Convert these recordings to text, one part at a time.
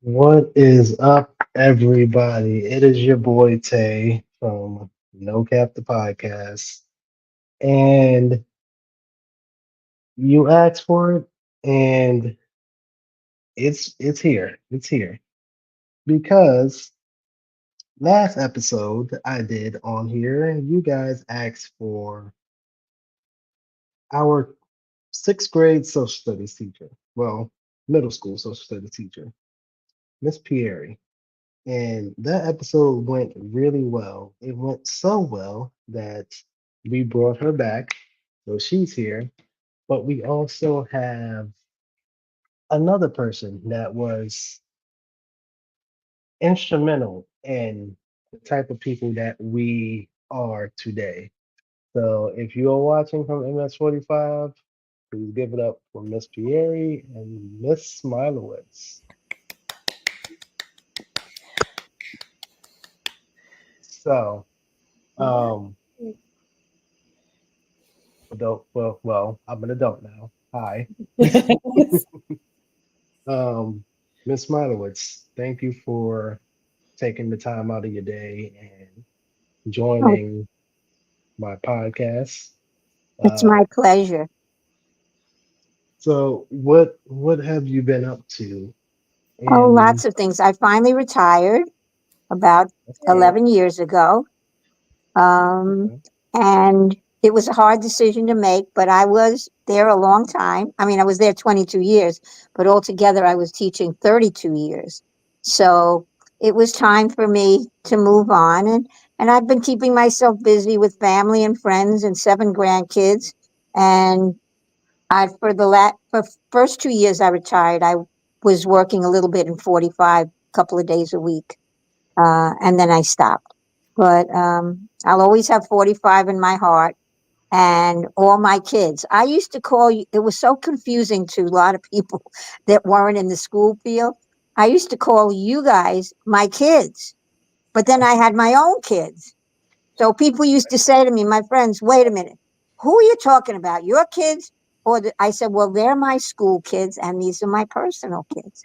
What is up, everybody? It is your boy Tay from No Cap the Podcast, and you asked for it, and it's here. It's here because last episode I did on here, you guys asked for our sixth grade social studies teacher, well, middle school social studies teacher, Miss Pierre. And that episode went really well. It went so well that we brought her back. So she's here. But we also have another person that was instrumental in the type of people that we are today. So if you are watching from MS45, please give it up for Miss Pierre and Miss Smilowitz. So, um, I'm an adult now. Hi. Um, Miss Smilowitz, thank you for taking the time out of your day and Oh, joining my podcast. it's Uh, my pleasure. so what have you been up to? Oh, And lots of things. I finally retired about that's good. 11 years ago. Um, Okay. and it was a hard decision to make, but I was there a long time. I mean, I was there 22 years, but altogether I was teaching 32 years. So it was time for me to move on. And I've been keeping myself busy with family and friends and seven grandkids. And I for first 2 years I retired. I was working a little bit in 45, couple of days a week, and then I stopped. But I'll always have 45 in my heart, and all my kids. I used to call you. It was so confusing to a lot of people that weren't in the school field. I used to call you guys my kids, but then I had my own kids. So people used to say to me, my friends, wait a minute, who are you talking about? Your kids? I said, well, they're my school kids and these are my personal kids.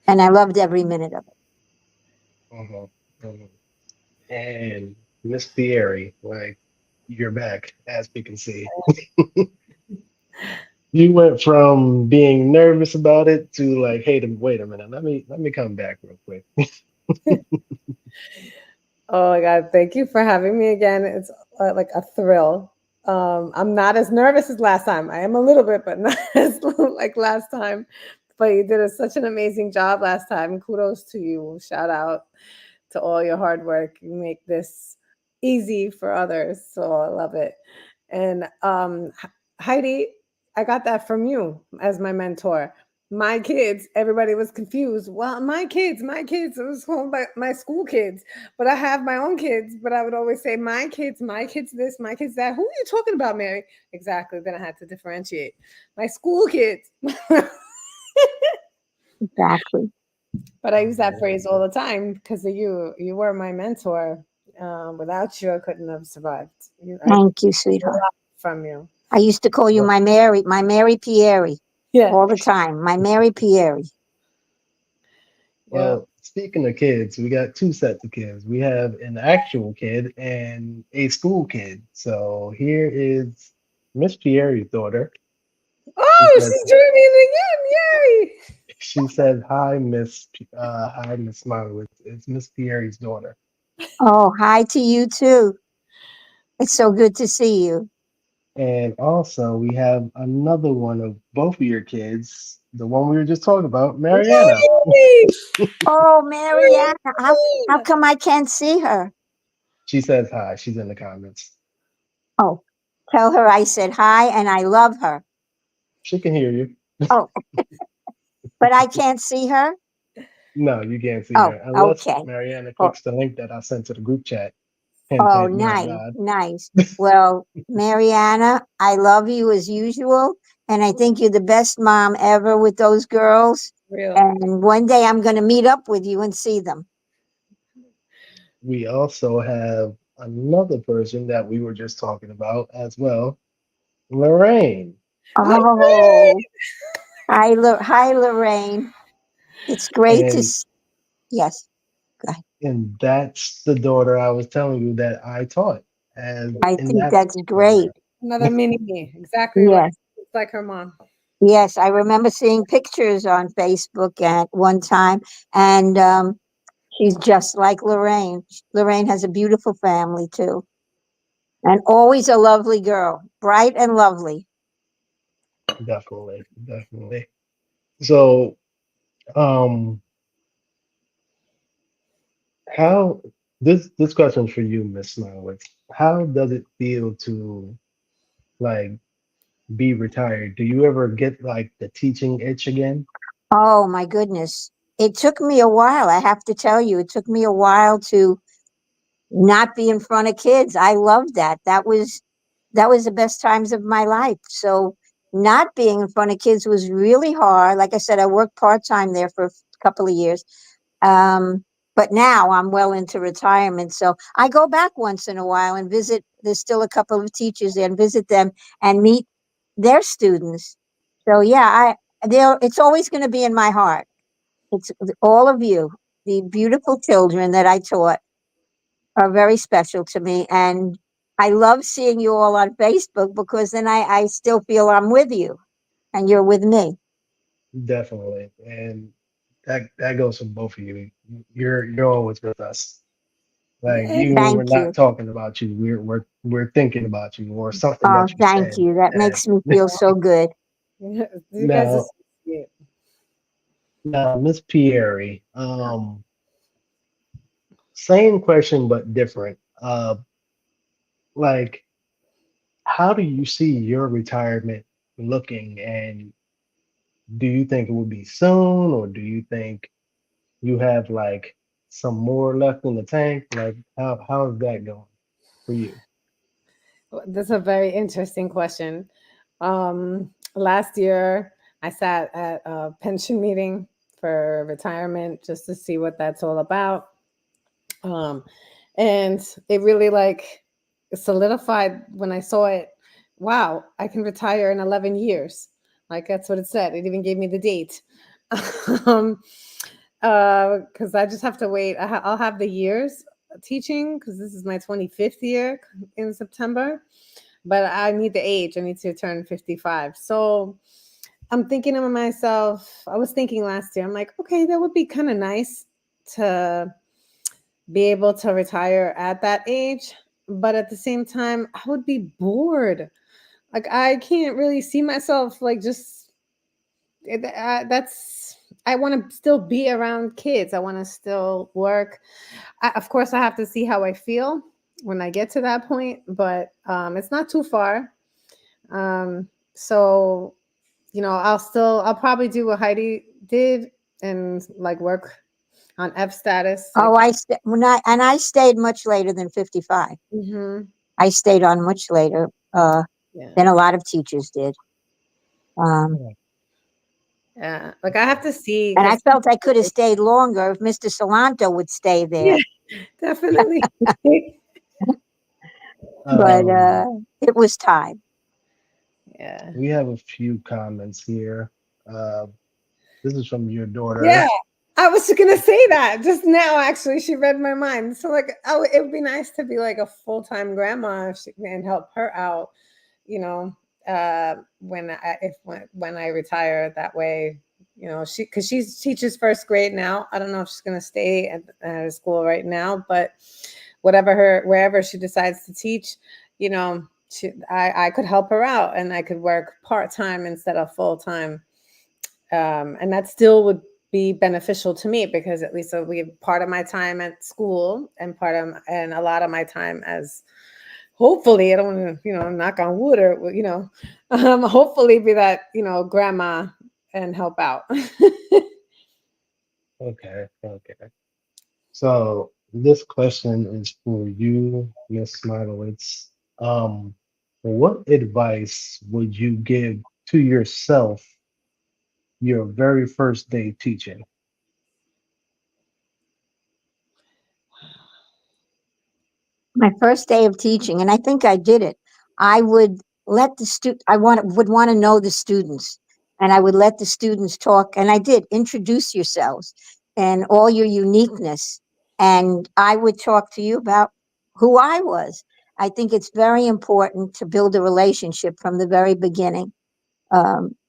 And I loved every minute of it. Uh-huh. Uh-huh. And Miss Thierry, like you're back, as we can see. You went from being nervous about it to like, hey, wait a minute, let me come back real quick. Oh my God, thank you for having me again. It's like a thrill. I'm not as nervous as last time. I am a little bit, but not as like last time. But you did such an amazing job last time. Kudos to you. Shout out to all your hard work. You make this easy for others. So I love it. And Heidi, I got that from you as my mentor. My kids, everybody was confused. Well, my kids, it was called my school kids, but I have my own kids. But I would always say, my kids this, my kids that. Who are you talking about, Mary? Exactly. Then I had to differentiate. My school kids. Exactly. But I use that Mhm. phrase all the time because of you. You were my mentor. Without you, I couldn't have survived. I learned Thank you, a sweetheart. lot from you. I used to call you Well, my Mary Pierre Yeah. all the time. My Mary Pierre. Yeah. well, speaking of kids, we got two sets of kids. We have an actual kid and a school kid. So here is Miss Pierre's daughter. She Oh, says she's joining again. Yay. she says hi Miss Smiley. It's Miss Pierre's daughter. Oh, hi to you too. It's so good to see you. And also we have another one of both of your kids, the one we were just talking about, Mariana. Yay. Oh, Marianne, how Mariana. come I can't see her? She says hi. She's in the comments. Oh, tell her I said hi and I love her. She can hear you. Oh, but I can't see her? No, you can't see Oh, her unless okay. Mariana Oh, clicks the link that I sent to the group chat. Hint, oh, hint, nod, nice, nod. nice. Well, Mariana, I love you as usual. And I think you're the best mom ever with those girls. Real. And one day I'm going to meet up with you and see them. We also have another person that we were just talking about as well, Lorraine. Hi, Oh, hi, Lorraine. It's great to, And yes, go ahead. that's the daughter I was telling you that I taught as I in think that that's great. program. Another mini me, exactly like Yes. it's like her mom. Yes, I remember seeing pictures on Facebook at one time, and she's just like Lorraine. Lorraine has a beautiful family too, and always a lovely girl, bright and lovely. Definitely, definitely. So, um, how this question's for you, Miss Smiley. How does it feel to like be retired? Do you ever get like the teaching itch again? Oh my goodness. It took me a while, I have to tell you. It took me a while to not be in front of kids. I loved that. That was the best times of my life. So not being in front of kids was really hard. Like I said, I worked part-time there for a couple of years. Um, but now I'm well into retirement. So I go back once in a while and visit. There's still a couple of teachers there and visit them and meet their students. So yeah, it's always going to be in my heart. It's all of you, the beautiful children that I taught are very special to me. And I love seeing you all on Facebook because then I still feel I'm with you and you're with me. Definitely, and that goes for both of you. You're always with us. Like Yeah, even when we're Thank not you. talking about you, we're thinking about you or something Oh, that you thank said. you. That And makes me feel so good. you guys are now, so sweet. now, Miss Pierre, same question but different. Like, how do you see your retirement looking, and do you think it will be soon, or do you think you have like some more left in the tank? Like, how is that going for you? That's a very interesting question. Last year, I sat at a pension meeting for retirement just to see what that's all about. Um, and it really like solidified when I saw it. Wow, I can retire in 11 years. Like that's what it said. It even gave me the date. um, because I just have to wait. I'll have the years teaching because this is my 25th year in September, but I need the age. I need to turn 55. So I'm thinking of myself. I was thinking last year, I'm like, okay, that would be kind of nice to be able to retire at that age. But at the same time, I would be bored. Like, I can't really see myself like just that's I want to still be around kids. I want to still work. Of course, I have to see how I feel when I get to that point, but it's not too far. So I'll probably do what Heidi did and like work on F status. Oh, Like, and I stayed much later than 55. hmm I stayed on much later yeah, than a lot of teachers did. Um, Yeah, yeah. Like I have to see and I because felt I could have stayed longer if Mr. Salanto would stay yeah, there. definitely. But Um, it was time. Yeah. we have a few comments here. Uh, this is from your Yeah, daughter. I was gonna say that just now. Actually, she read my mind. So, like, oh, it would be nice to be like a full time grandma if and help her out. You know, when I retire that way. Because she teaches first grade now. I don't know if she's gonna stay at school right now, but wherever she decides to teach, I could help her out and I could work part time instead of full time, and that still would be beneficial to me because at least we have part of my time at school and a lot of my time as hopefully I don't want to knock on wood or hopefully be that grandma and help out. Okay, okay. So this question is for you, Miss Smilowitz. What advice would you give to yourself your very first day teaching? My first day of teaching, and I think I did it. I would let the would want to know the students. and I would let the students talk. And I did introduce yourselves and all your uniqueness. And I would talk to you about who I was. I think it's very important to build a relationship from the very beginning.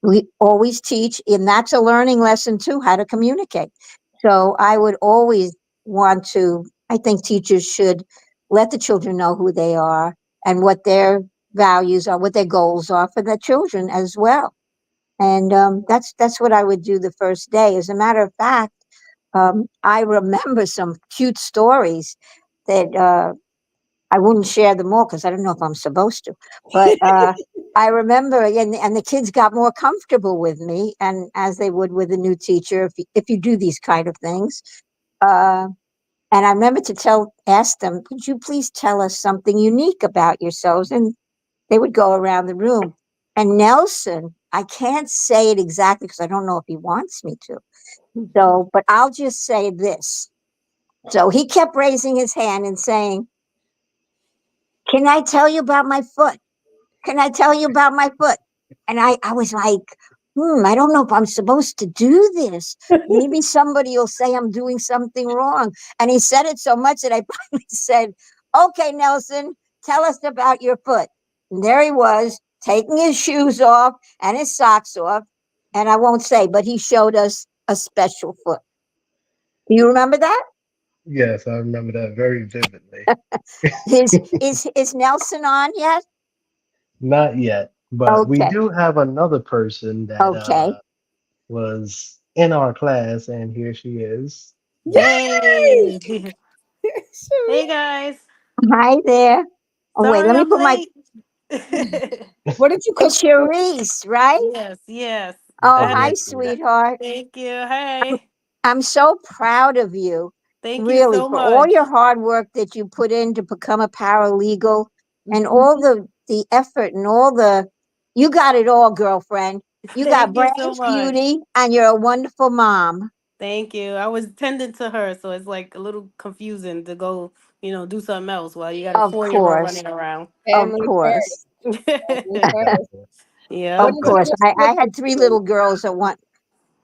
We always teach, and that's a learning lesson too, how to communicate. So I would always want to, I think teachers should let the children know who they are and what their values are, what their goals are for the children as well. And that's what I would do the first day. As a matter of fact, I remember some cute stories that I wouldn't share them all because I don't know if I'm supposed to. But I remember, and the kids got more comfortable with me, and as they would with a new teacher, if you do these kind of things. Uh, and I remember to ask them, "Would you please tell us something unique about yourselves?" And they would go around the room. And Nelson, I can't say it exactly because I don't know if he wants me to. So, but I'll just say this. So he kept raising his hand and saying, "Can I tell you about my foot? Can I tell you about my foot?" And I was like, I don't know if I'm supposed to do this. Maybe somebody will say I'm doing something wrong. And he said it so much that I finally said, "Okay, Nelson, tell us about your foot." And there he was, taking his shoes off and his socks off. And I won't say, but he showed us a special foot. Do you remember that? Yes, I remember that very vividly. Is Nelson on yet? Not yet, but we Okay. do have another person that Okay. was in our class, and here she is. Yay! Hey, Cherie, hey guys. Hi there. Oh, wait, Sorry let me I'm put my. late. what did you cook? It's Cherise, right? Yes, yes. I Oh, had hi, to. Yes, yes. sweetheart. Thank you. Hey, I'm so proud of you, thank you really, so for all much. your hard work that you put in to become a paralegal and Mhm. all the effort and all the. You got it all, girlfriend. You got Thank you so brains, much. beauty, and you're a wonderful mom. Thank you. I was tending to her, so it's like a little confusing to go, do something else while you got a Of 4-year-old course. running around. Of Family course. first. Family first. Exactly. What Yep. Of did you course. cook for I the had three little food? girls that want.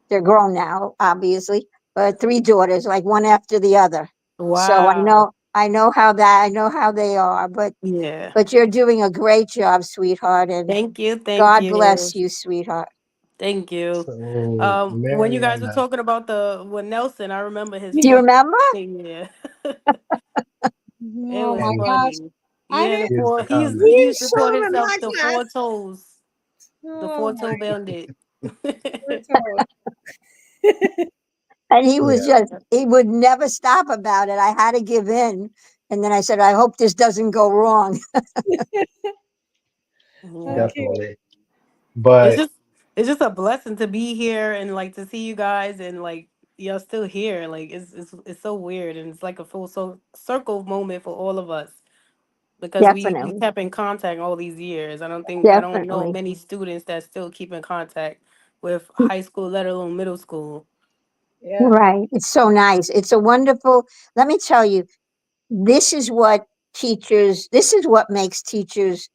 They're grown now, obviously, but three daughters, like one after the other. So Wow. I know how that, I know how they are, Yeah. but you're doing a great job, sweetheart, and Thank you. Thank God you. bless you, sweetheart. Thank you. So, When you guys were Mariana, talking about the with Nelson, I remember his Do you fourth remember? thing. Yeah, it Oh was my and gosh. funny. I Yeah, the didn't. here's four. the He comment. You used to call showed him in himself my the four class. toes, the Oh four my toe bandit. God. And he was Yeah. just, he would never stop about it. I had to give in. And then I said, I hope this doesn't go wrong. Yeah. Okay. Definitely. It's But just it's just a blessing to be here and like to see you guys and like y'all still here. Like it's so weird and it's like a full circle moment for all of us because we Definitely. kept in contact all these years. I don't know Definitely. many students that still keep in contact with high school, let alone middle school. Yeah. Right. It's so nice. It's a wonderful, let me tell you, this is what makes teachers.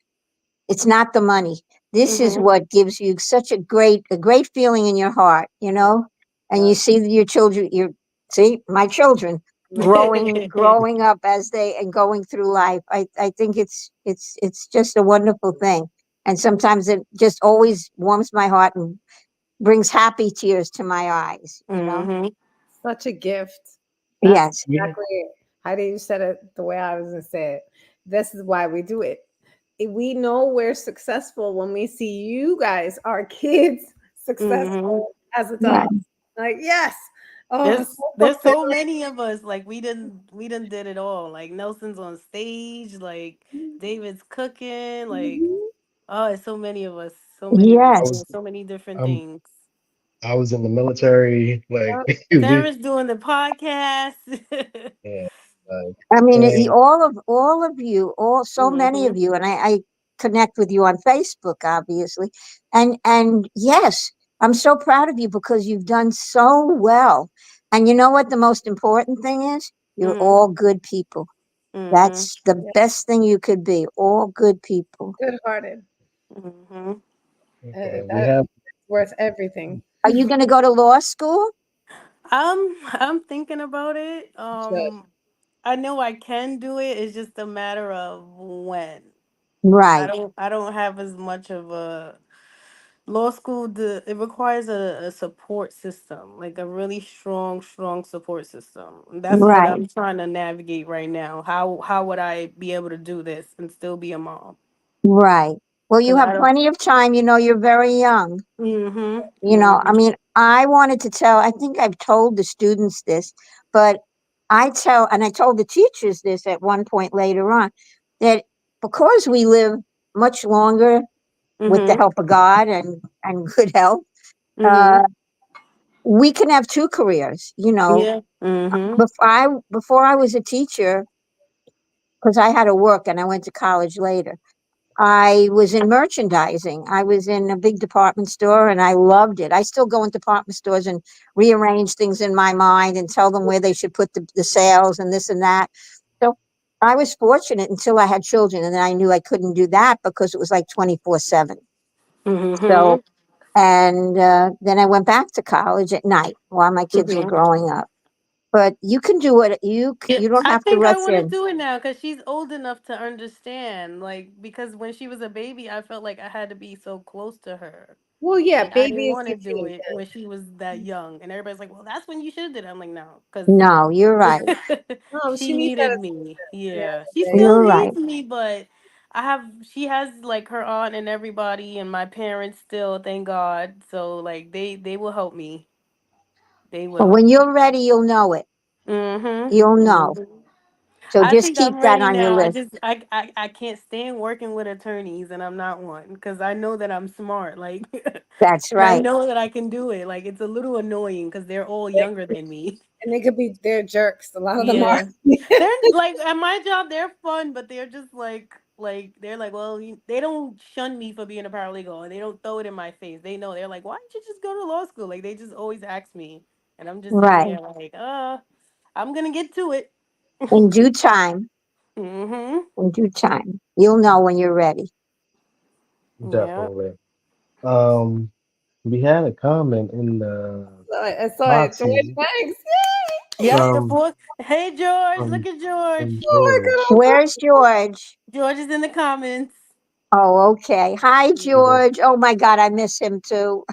It's not the money. This is Mm-hmm. what gives you such a great feeling in your heart, and Yeah. you see your children, my children growing up as they and going through life. I think it's just a wonderful thing. And sometimes it just always warms my heart and brings happy tears to my eyes. Mm-hmm. Such a gift. That's Yes, yeah, exactly how you said it the way I was gonna say it. This is why we do it. We know we're successful when we see you guys, our kids, Mm-hmm. successful as right. adults. Like, yes. Oh, There's so there's so fulfilling. many of us. Like we didn't did it all. Like Nelson's on stage. Like David's cooking. Like Mhm. oh, it's so many of us. So many of us I doing was Yes, so many different I'm things. I was in the military. Like Yep. we, Sarah's doing the podcast. yeah, like, I mean, and all of you, all so many Hmm. of you, and I connect with you on Facebook, obviously, and yes, I'm so proud of you because you've done so well. And you know what the most important thing is? You're Hmm. all good people. Hmm. That's the Yeah. best thing you could be. All good people. Good hearted. Hmm. okay, we That have. worth everything. Are you going to go to law school? I'm thinking about it. You should. I know I can do it. It's just a matter of when. Right, I don't have as much of a law school. It requires a support system, like a really strong support system. That's what right, I'm trying to navigate right now. How would I be able to do this and still be a mom? right. Well, you Because have I don't. plenty of time. You're very young. Mhm. I Mhm. mean, I wanted to tell, I think I've told the students this, but and I told the teachers this at one point later on, that because we live much longer with the Mhm. help of God and good health, uh, Mhm. we can have two careers. Yeah. Mhm. Before I was a teacher, because I had to work and I went to college later. I was in merchandising. I was in a big department store and I loved it. I still go in department stores and rearrange things in my mind and tell them where they should put the sales and this and that. So I was fortunate until I had children, and then I knew I couldn't do that because it was like 24/7. So, Mhm. and then I went back to college at night while my kids were Mhm. growing up. But you can do it. Yeah, You don't I have to think I rush want to in. do it now because she's old enough to understand. Like, because when she was a baby, I felt like I had to be so close to her. Well, yeah, And I didn't baby is want to the do kid. it when she was that young. And everybody's like, well, that's when you should have did it. I'm like, no, because No, you're right. Oh, she she needs that. needed me. Yeah. She Yeah, still You're right. needs me, but she has like her aunt and everybody and my parents still, thank God. So, like, they will help me. They But will. when you're ready, you'll know it. You'll Mm-hmm. know. Mm-hmm. So I just think keep I'm that ready on your now. list. I can't stand working with attorneys, and I'm not one because I know that I'm smart. Like, That's and I right. know that I can do it. Like, it's a little annoying because they're all they, younger than me. and they could be they're jerks. A lot of them are. Yeah, they're like at my job. They're fun, but they're just like they're like, well, they don't shun me for being a paralegal, and they don't throw it in my face. They know they're like, why don't you just go to law school? Like, they just always ask me, and I'm just sitting Right. there like, I'm gonna get to it. In due time. Mm-hmm. In due time. You'll know when you're ready. Yeah. Definitely. Um, we had a comment in the I saw it. George Moxie Banks. Yep, the from fourth. Hey, George, look from at George. from Oh my George. god, Where's George? George is in the comments. Oh, okay. Hi, He was George. Oh my God, I miss him too.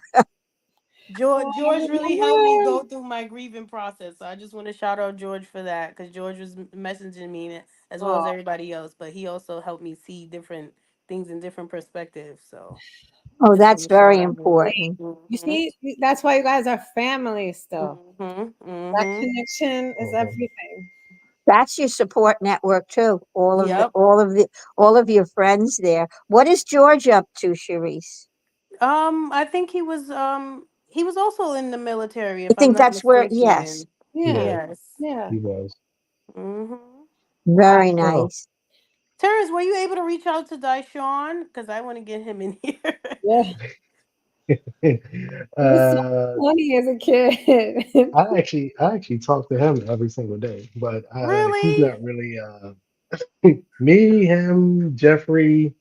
George really helped me I'm go through my grieving process. So I just want to shout out George for that because George was messaging me as well as oh, everybody else, but he also helped me see different things in different perspectives. So Oh, just that's want to shout very out him. important. you Mm-hmm. see, that's why you guys are family still. Mm-hmm. That Mm-hmm. connection is mhm. everything. That's your support network too. Yep. All of your friends there. What is George up to, Sharice? I think he was also in the military, I if I'm think not that's where, yes, mistaken. Yeah, Yeah, Yes. yeah. he was. Mm-hmm. very Oh, nice. Terrence, were you able to reach out to Daishawn? Because I want to get him in here. Yeah, he was so uh, funny as a kid. I actually talk to him every single day, but he's Really? not really me, him, Jeffrey,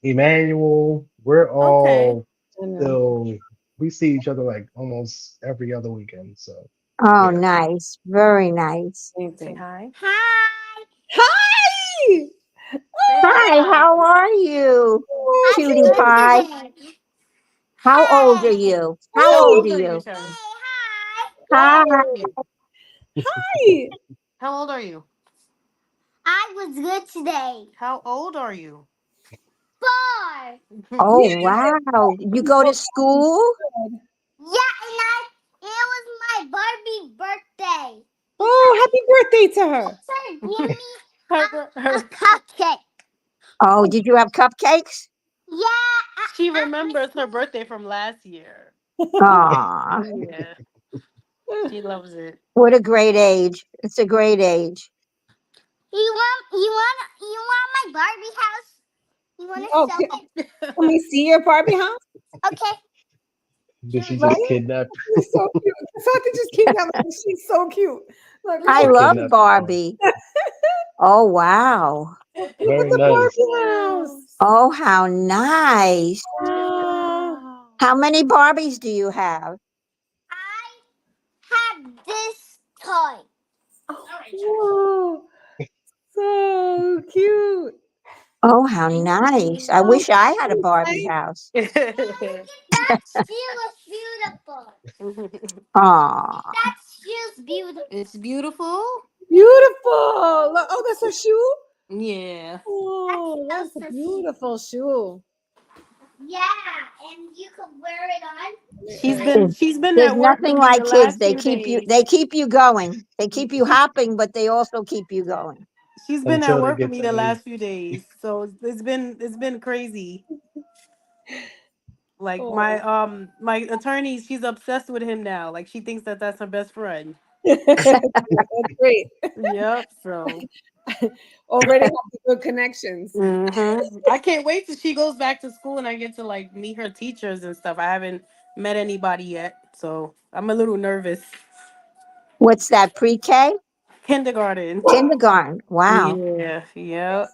Emmanuel. We're Okay. all I know. still we see each other like almost every other weekend. So Oh, yeah, nice. Very nice. Say Anything. hi. Hi! Say Hi, hi. how are you, Oh, cutie pie? How old are you? How How old are old are you, you? Terrence? How Hi. old are you? hi! How old are you? How old are you? Oh, Yeah, wow. You he's go so to school? good. Oh, happy birthday to her. her, Oh, did you have cupcakes? she remembers her birthday from last year. Aw, Yeah, she loves it. what a great age. It's a great age. Oh, can we see your Barbie house? did she Right? just kidnap She's so cute. Sati just came down. Like, she's so cute. Like, I she look, love kidnapped the car? Barbie. Oh, wow. look at Very the nice. Barbie house. Oh, how nice. Wow. How many Barbies do you have? I have this toy. Oh, so cute. Oh, how Thank nice. I Oh, wish I had a so Barbie nice. house. you. That shoe is beautiful. Aw. That shoe's beautiful. It's beautiful. Beautiful. Look, oh, that's a shoe. Yeah. Oh, That's that's a Elsa's shoe. beautiful shoe. Yeah, and you can wear it on. She's Uh, been There's, she's been there's at work with nothing me like the kids. last few days. They keep you going. They keep you hopping, but they also keep you going. She's been at until they work with get me to the age. last few days, so it's been crazy. Like my Oh. my attorney, she's obsessed with him now. Like she thinks that that's her best friend. That's great. Yep. So Already have the good connections. I can't wait till she goes back to school and I get to like meet her teachers and stuff. I haven't met anybody yet, so I'm a little nervous. What's that, pre-K? Kindergarten. Kindergarten. Wow. Yeah. Yeah.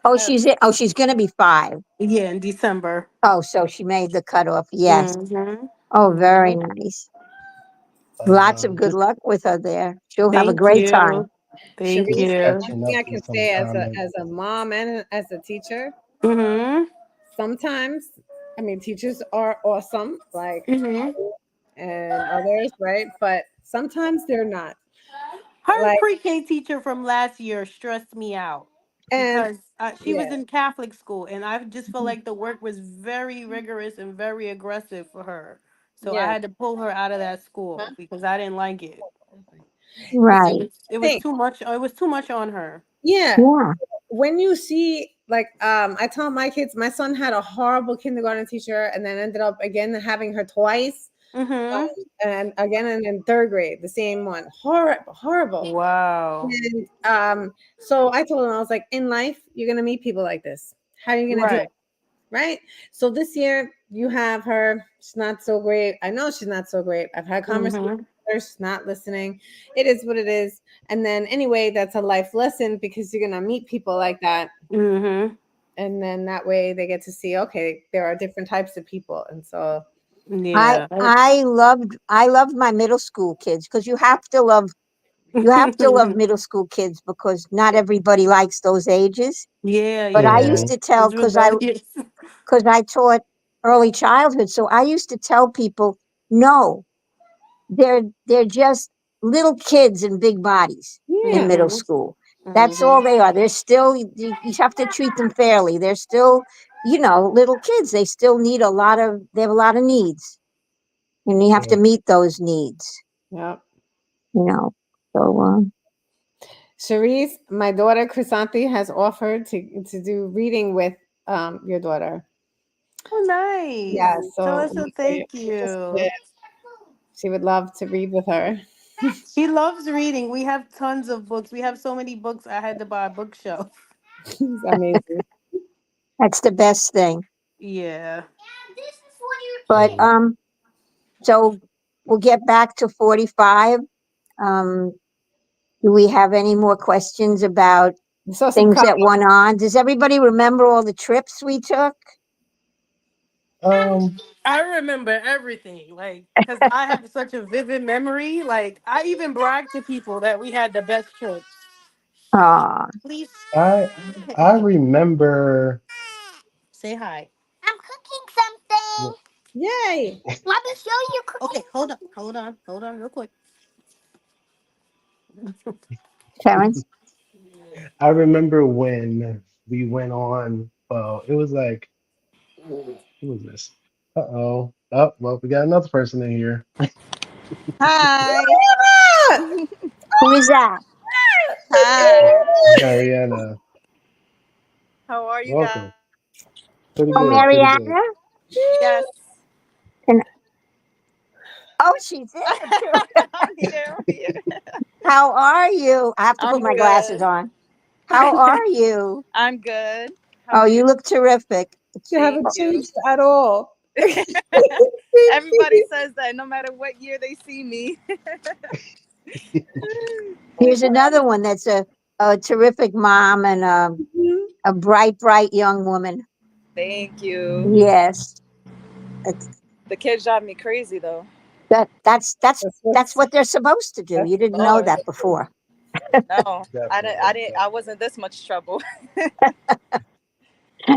She's gonna be 5. Yeah. In December. Oh, so she made the cutoff. Yes. Mm-hmm. Oh, very Yep. nice. Lots of good Just luck with her there. She'll have a Thank great time. you. Thank Sharice, just you. one catching thing up I with can some say comments. as a mom and as a teacher, Mm-hmm. sometimes, I mean, teachers are awesome, like, Mm-hmm. and others, right? But sometimes they're not. Her Like, pre-K teacher from last year stressed me out and because she yeah, was in Catholic school, and I just felt like the work was very rigorous and very aggressive for her. So I yeah. had to pull her out of that school because I didn't like it. This is Right. It the was thing. too much. It was too much on her. Yeah. Yeah. When you see, like, I tell my kids, my son had a horrible kindergarten teacher and then ended up again having her twice. Mm-hmm. And again and in third grade, the same one. Horrible, horrible. Wow. And so I told him, I was like, in life, you're gonna meet people like this. How are you gonna deal? Right. Right? So this year you have her, she's not so great. I know she's not so great. I've had conversations Mm-hmm. with her, she's not listening. It is what it is. And then anyway, that's a life lesson because you're gonna meet people like that. Mm-hmm. And then that way they get to see, okay, there are different types of people. And so Yeah. I loved my middle school kids because you have to love middle school kids because not everybody likes those ages. Yeah. But I Yeah. used Hmm. to tell It's rebellious. because I taught early childhood, so I used to tell people, no, they're just little kids in big bodies in yeah, middle Mm-hmm. school. That's all Mm-hmm. they are. They're still you have to treat them fairly. They're still, little kids. They have a lot of needs, and you have to Yeah. meet those needs. yeah. You know. So Cherise, my daughter Chrysanthi has offered to do reading with your daughter. Oh, nice. Yeah, Tell so her so. Thank we're you. interested. She would love to read with her. She loves reading. We have tons of books. We have so many books. I had to buy a bookshelf. It's amazing. that's the best thing. Yeah. And this is for your But Hmm. so we'll get back to 45. Um, do we have any more questions about We saw some things comments. that went on? Does everybody remember all the trips we took? Um, I remember everything, like, because I have such a vivid memory. Like, I even bragged to people that we had the best trip. Ah, Please I I remember. say hi. I'm cooking something. Yay! Let me show you cooking. Okay, hold on, real quick. Terrence. I remember when we went on. Well, it was like, who was this? Uh-oh. Oh, well, we got another person in here. Hi. Who is that? Hi. Mariana. How are you Welcome. guys? Pretty Oh, good, pretty good. Mariana. Yes. And oh, she's there too. I'm here. I'm here. How are you? I have to put I'm my glasses good. on. How are you? I'm good. How Oh, are you? you look terrific. You Thank haven't you. changed at all. Everybody says that no matter what year they see me. Here's another one that's a terrific mom and a bright, bright young woman. Thank you. Yes. The kids drive me crazy though. That that's that's That's that's what's what they're supposed to do. that's You didn't know Lord, that before. no, I Definitely, didn't. I wasn't definitely. this much trouble.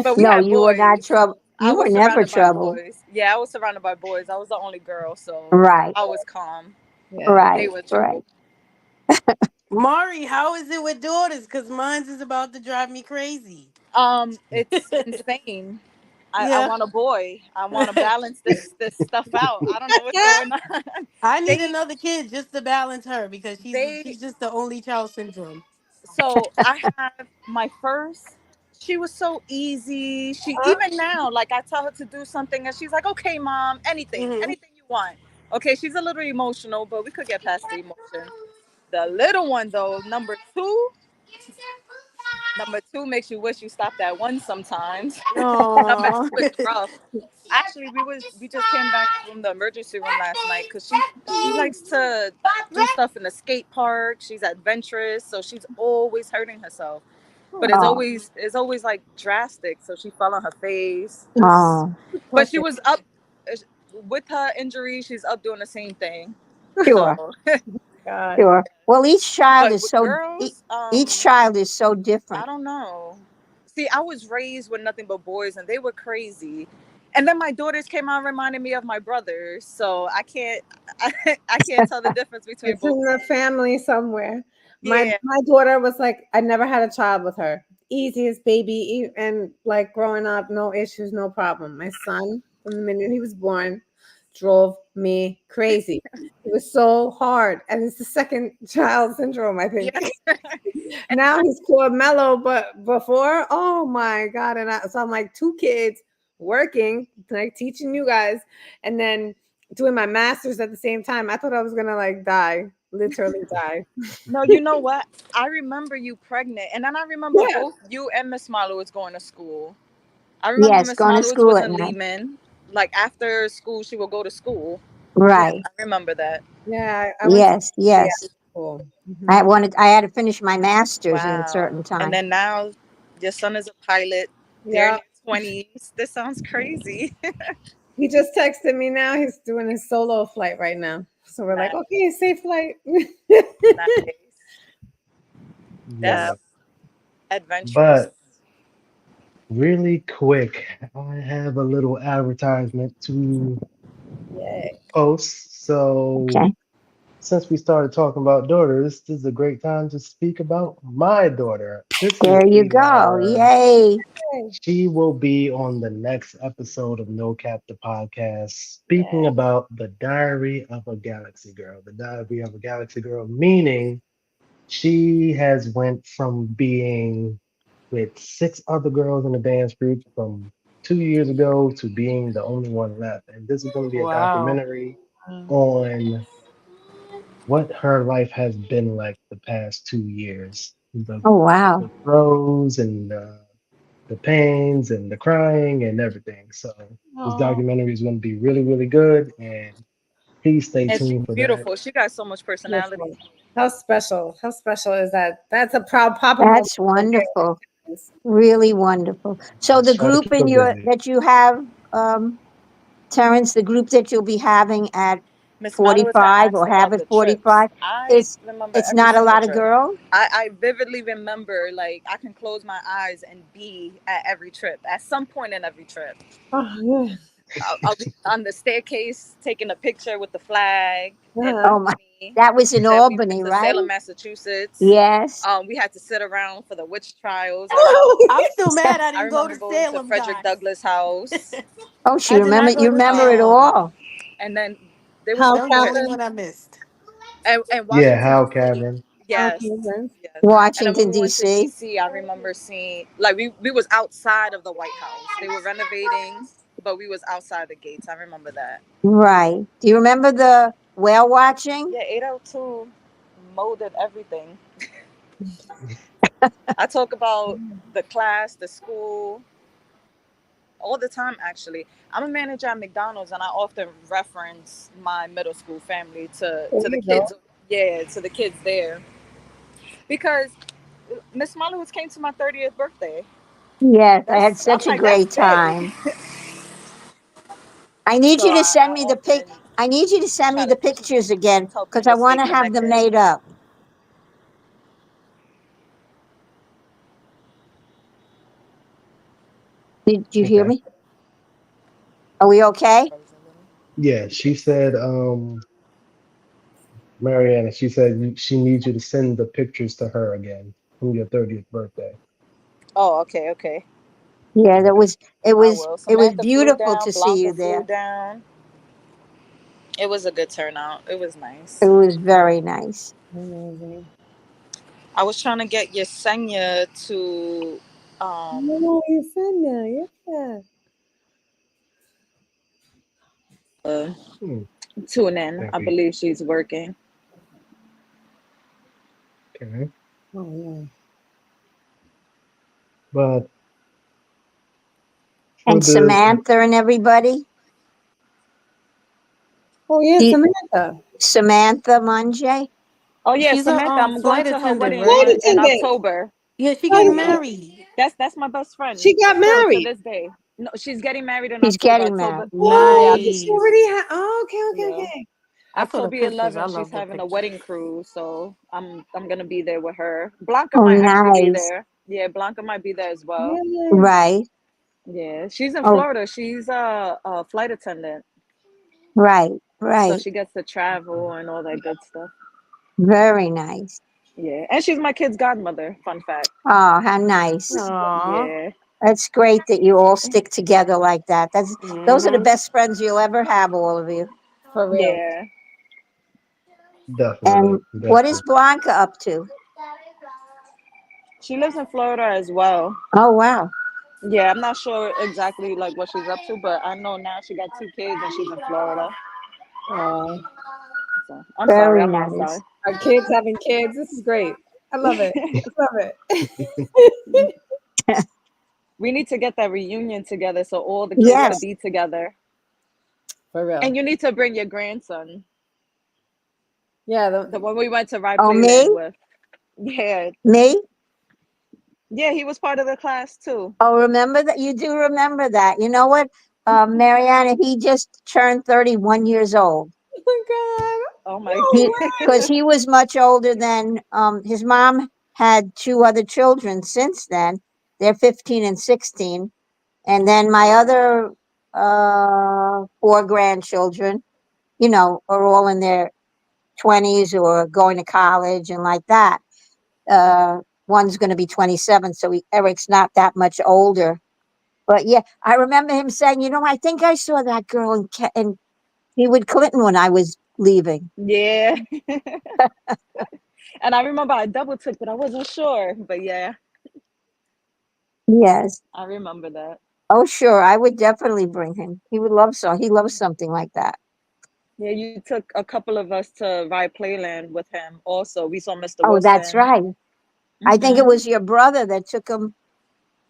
But we No, had you were not boys. trouble. I You were was never surrounded by trouble. boys. Yeah, I was surrounded by boys. I was the only girl, so Right, I was calm. yeah. They right, were right. trouble. Mari, how is it with daughters? Because mine's is about to drive me crazy. It's insane. I Yeah. want a boy. I want to balance this stuff out. I don't know what's going on. I need They another kid just to balance her because they she's just the only child syndrome. so I have my first. She was so easy. She Huh? even now, like I tell her to do something, and she's like, "Okay, mom, Hmm. anything you want." Okay, she's a little emotional, but we could get past the emotion. The little one though, number two makes you wish you stopped at one sometimes. Number Oh. two is rough. Actually, we just came back from the emergency room last night because she likes to do stuff in the skate park. She's adventurous, so she's always hurting herself. But it's Oh, always like drastic. So she fell on her face, oh, Poor but she thing. was up with her injury. She's up doing the same thing. sure, So, God. sure. Well, but with girls, each child is so I different. don't know. See, I was raised with nothing but boys, and they were crazy. And then my daughters came out and reminded me of my brothers, so I can't tell the difference between It's both in of the them. family somewhere. My Yeah, my daughter was like, I never had a child with her. Easiest baby, and like growing up, no issues, no problem. My son, from the minute he was born, drove me crazy. It was so hard, and it's the second child syndrome, I think. yes. And Now he's poor mellow, but before, oh my god! So I'm like two kids working, like teaching you guys, and then doing my masters at the same time. I thought I was gonna like die, literally die. no, you know what? I remember you pregnant, and then I remember Yeah, both you and Miss Marlowe was going to school. I remember Yes, Miss going to Marlowe school was at in night. Lehman. Like after school, she would go to school. yeah, Right. I remember that. yeah. I went to Yes, the yes. school. I had to finish my master's in a Wow. certain And time. then now your son is a pilot. They're in Yeah, their 20s. This sounds crazy. he just texted me now. He's doing his solo flight right now. So we're like, Nice. okay, safe flight. Nice. That's Yeah. adventurous. But really quick, I have a little advertisement to Yeah. post. So Okay. since we started talking about daughters, this is a great time to speak about my daughter. This is There you go. Kiara. Yay. She will be on the next episode of No Cap the podcast, speaking Yeah. about the Diary of a Galaxy Girl. The Diary of a Galaxy Girl, meaning she has went from being with six other girls in the dance group from 2 years ago to being the only one left. And this is going to be a Wow. documentary on what her life has been like the past 2 years. Oh, wow. The pros and the pains and the crying and everything. So this Oh, documentary is going to be really, really good. And please stay And she's tuned for that. beautiful. She got so much personality. beautiful. How special. How special is that? That's a proud papa moment That's right wonderful. there. Really wonderful. So Let's the try to group keep her in your busy. that you have, Terrence, the group that you'll be having at Miss Malowitz had 45 asked or have about at the trips. 45, I it's remember it's every not a single lot of trip. girls? I vividly remember, like, I can close my eyes and be at every trip, at some point in every trip. Oh, yeah. I'll be on the staircase taking a picture with the flag in Uh-huh. Oh my, Albany. that was in Then we went Albany, to right? Salem, Massachusetts. Yes. We had to sit around for the witch trials. I'm still mad I I didn't go remember to going to Salem, Frederick guys. Douglass House. Oh, she I did remember not you go to remember it Salem. all. And then there was How That was the okay, only Catherine? one I missed. and Yeah, Washington Hal D.C. Cavern. How Yes, Catherine? yes. And then when Washington we went to D.C. D.C., I remember seeing like we was outside of the White House. They were renovating, but we was outside the gates. I remember that. Right. Do you remember the whale watching? Yeah, 802 molded everything. I talk about the class, the school, all the time. Actually, I'm a manager at McDonald's, and I often reference my middle school family There to the you go. kids. Yeah, to the kids there because Miss Smallowitz came to my 30th birthday. Yes, I had I'm such a like, that's great big. time. I need So you to send I me the pic. often I need you to send try me to the pictures again tell because I people stay want to have them connected. made up. Did you hear Okay. me? Are we okay? Yeah, she said, Mariana, she said she needs you to send the pictures to her again from your 30th birthday. Oh, okay, okay. Yeah, that Okay. was it I was will. it was Samantha flew beautiful to down. see Blanca you flew there. down. It was a good turnout. It was It nice. was very nice. Amazing. I was trying to get Yesenia to um Oh, you said that. Yeah. uh, Hmm, tune in. I maybe. believe she's working. Okay. Oh, yeah. But for And the Samantha and everybody. Oh, yeah, Do Samantha. Samantha Monjay. Oh yeah, She's a Samantha. I'm going flight to her attendant, wedding Flight right? in attendant. October. Yeah, she Flight getting Yeah, attendant. married. that's my best She friend got still to married. this day. No, she's getting married in She's October. getting married. October. Oh, Yeah, okay. She Nice. already had. Oh, okay, okay, yeah. okay. I saw the October pictures. I 11th, she's love the having a pictures. wedding cruise, so I'm gonna be there with her. Blanca Oh, might actually be nice. there. Yeah, Blanca might be there as well. Yeah, yeah. Right. Yeah, she's in Oh, Florida. She's a flight attendant, right. so Right. she gets to travel and all that good stuff. Very nice. Yeah, and she's my kid's godmother. Fun fact. Oh, how nice. Aw. Yeah, That's great that you all stick together like that. Those are the Mm-hmm. best friends you'll ever have, all of you. For real. yeah. And definitely, what is definitely. Blanca up to? She lives in Florida as well. Oh, wow. Yeah, I'm not sure exactly like what she's up to, but I know now she got two kids and she's in Florida. Oh, So I'm sorry, Very I'm nice. outside. our kids having kids. This is great. I love it. I love it. We need to get that reunion together so all the kids could Yes. be together. For real. And you need to bring your grandson, Yeah. the one we went to Ride Oh, me? Playland with. Yeah, Me? yeah, he was part of the class too. Oh, remember that? You do remember that. You know what, Mariana, he just turned 31 years old. Oh my Oh God. my He, No because he was much older than his mom had two other children since then. They're 15 and 16. And then my Oh, other four grandchildren, are all in their 20s or going to college and like that. Uh, one's going to be 27, so Eric's not that much older. But yeah, I remember him saying, I think I saw that girl in Haywood Clinton when I was leaving. yeah. And I remember I double took, but I wasn't sure. But yeah, Yes. I remember that. Oh, sure. I would definitely bring him. He would love so. He loves something like that. Yeah, you took a couple of us to Ride Playland with him. Also, we saw Mr. Oh, that's Wilson. right. I think it Hmm. was your brother that took him.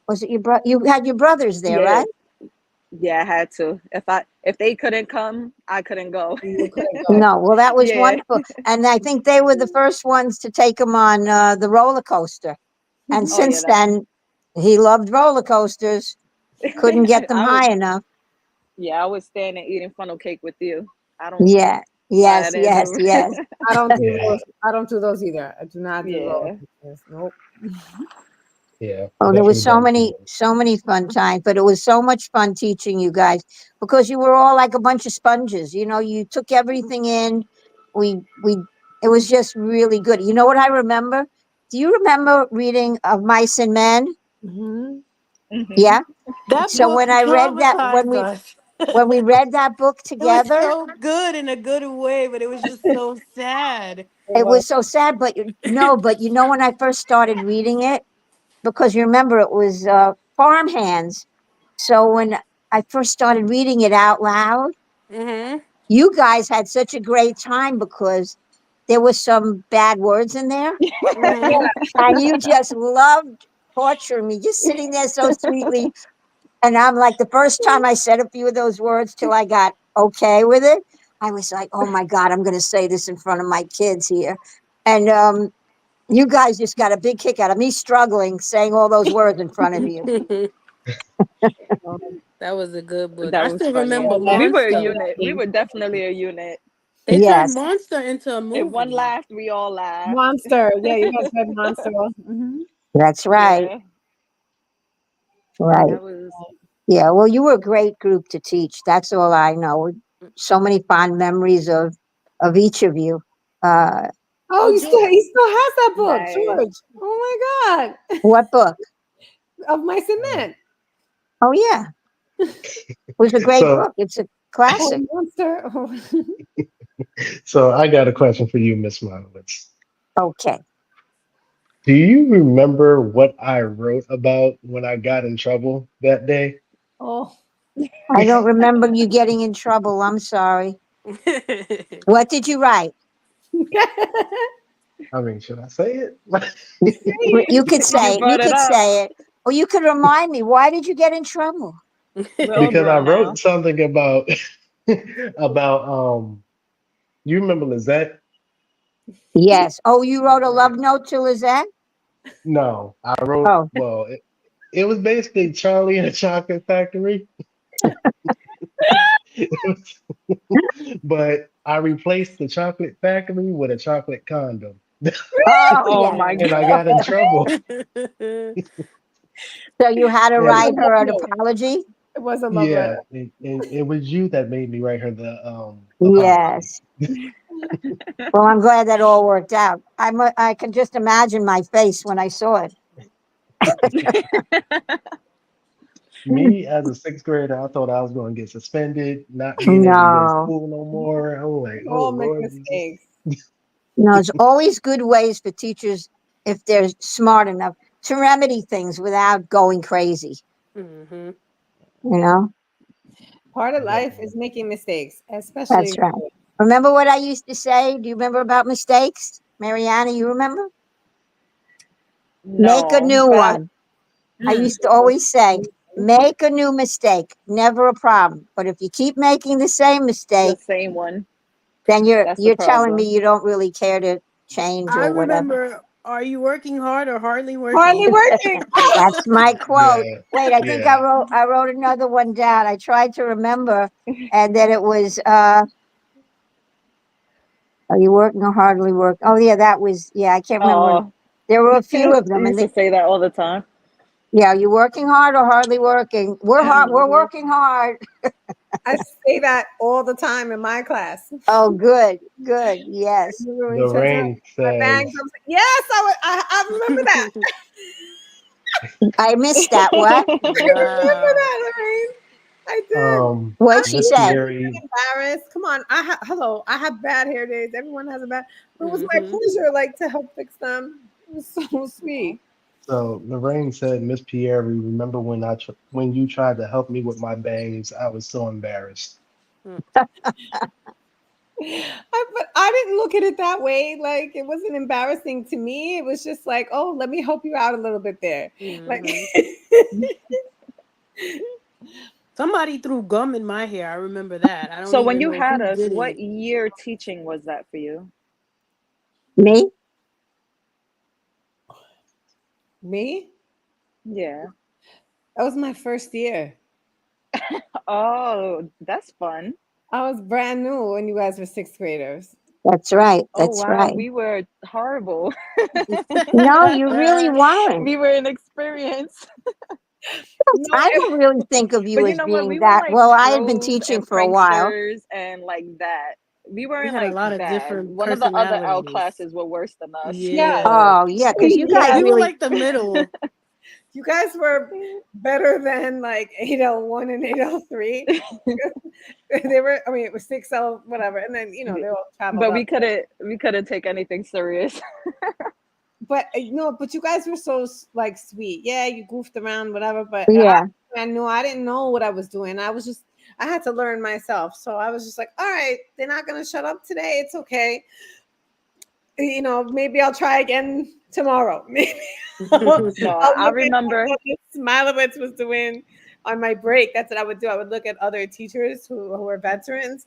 Was it your brother? You had your brothers there, Yeah, right? yeah, I had to. If they couldn't come, I couldn't go. You couldn't go. No. Well, that was Yeah. wonderful. And I think they were the first ones to take him on the roller coaster. And Oh yeah, since that. then, he loved roller coasters. Couldn't get them I would. high enough. Yeah, I was standing eating funnel cake with you. I don't. Yeah. I Yes. didn't Yes. do. Yes. I don't do Yeah, those. I don't do those either. I do not do roller Yeah. coasters. Nope. yeah. Oh, there was Definitely so done many, too. so many fun times, but it was so much fun teaching you guys because you were all like a bunch of sponges. You took everything in. We, it was just really good. You know what I remember? Do you remember reading of Mice and Men? Hmm. Hmm. Yeah. That So book when I read that, traumatized us. when we read that book It was together, so good in a good way, but it was just so sad. It it was. was so sad. But no, but when I first started reading it, because you remember it was farm hands. So when I first started reading it out loud, Mm-hmm. you guys had such a great time because there was some bad words in there, Mm-hmm. and you just loved torturing me, just sitting there so sweetly. And I'm like, the first time I said a few of those words till I got okay with it, I was like, oh my God, I'm going to say this in front of my kids here. And you guys just got a big kick out of me struggling saying all those words in front of you. That was a good book. That I was still funny. remember Yeah, We were a Monster. unit. We were definitely a unit. They turned Yes, Monster into a If one movie. laughed, we all laughed. Monster. Yeah, you guys read Monster. Hmm. that's right. Yeah, Right. that was. Yeah. Well, you were a great group to teach. That's all I know. So many fond memories of each of you. Uh, Oh, Oh, he still has that book, Nice. George. Oh my God. what book? Of my Uh, cement. Oh yeah, it was a great so book. It's a Oh, classic. Monster. Oh. so I got a question for you, Miss Monowitz. Okay. Do you remember what I wrote about when I got in trouble that day? Oh. I don't remember you getting in trouble. I'm sorry. What did you write? I mean, should I say it? You could You say it. You brought it could up. say it. Or you could remind me. Why did you get in trouble? We're all Because I grown wrote now. something about about you remember Lizette? Yes. Oh, you wrote a love Right. note to Lizette? No, I wrote Oh, well, it was basically Charlie and the Chocolate Factory. But I replaced the chocolate factory with a chocolate condom. oh Oh yes. my And god. I got in trouble. So you had to It was And a write love her an note. apology? It was a love letter. yeah, it was you that made me write her the apology. Yes. Well, I'm glad that all worked out. I can just imagine my face when I saw it. Me as a sixth grader, I thought I was going to get suspended, not being able to go to No, school no more. I was like, We oh all make Lord Jesus. mistakes. no, there's always good ways for teachers, if they're smart enough, to remedy things without going crazy. Hmm. You know, Part of life Definitely. is making mistakes, especially that's in right. school. Remember what I used to say? Do you remember about mistakes? Mariana, you remember? Make a No, new but I. one. I used to always say, make a new mistake, never a problem. But if you keep making the same The mistake, same one. then you're That's the you're telling me problem. you don't really care to change I or whatever. remember, are you working hard or hardly Hardly working? working. That's my quote. Yeah, Wait, I think yeah. I wrote another one down. I tried to remember, and then it was are you working or hardly work? Oh yeah, that was yeah. I can't remember. Oh, There were a few I of them, and used to they, say that all the time. yeah, are you working hard or hardly working? We're hard. We're Hmm. working hard. I say that all the time in my class. Oh, good, good. Yes, Remember when you tried to help Lorraine my says, bangs? I was like, yes, I remember that. I missed that. What? I remember Wow. that, Lorraine. I did. What'd I'm she Miss say? Pierre, embarrassed. Come on. Hello. I have bad hair days. Everyone has a bad. But it was my Hmm. pleasure, like, to help fix them. It was so sweet. so Lorraine said, Miss Pierre, remember when when you tried to help me with my bangs? I was so embarrassed. But I didn't look at it that way. Like, it wasn't embarrassing to me. It was just like, oh, let me help you out a little bit there. Like, Hmm. Somebody threw gum in my hair. I remember that. I don't So when even you know had who us, did what it. year teaching was that for you? Me? me? Yeah. That was my first year. Oh, that's fun. I was brand new when you guys were sixth graders. That's right. Oh That's wow, right. we were horrible. No, you really weren't. We were inexperienced. No, I don't really think of you But you as know what? being We weren't that. like Well, I had been pros teaching and for a while. pranksters and like that. We We weren't had a like lot of bad. different One of the other L personalities. classes were worse than us. yeah, Yeah. Oh, yeah, because you guys yeah. We were really, like the middle. You guys were better than like 801 and 803. They were, I mean, it was 6L, whatever. And then, they all traveled But up. we couldn't take anything serious. But no, but you guys were so like sweet. Yeah, you goofed around, whatever. But yeah. I didn't know what I was doing. I had to learn myself. So I was just like, all right, they're not going to shut up today. It's okay. Maybe I'll try again tomorrow. Maybe No, I'll I look at remember. what Miss Smilowitz was doing on my break. That's what I would do. I would look at other teachers who were veterans,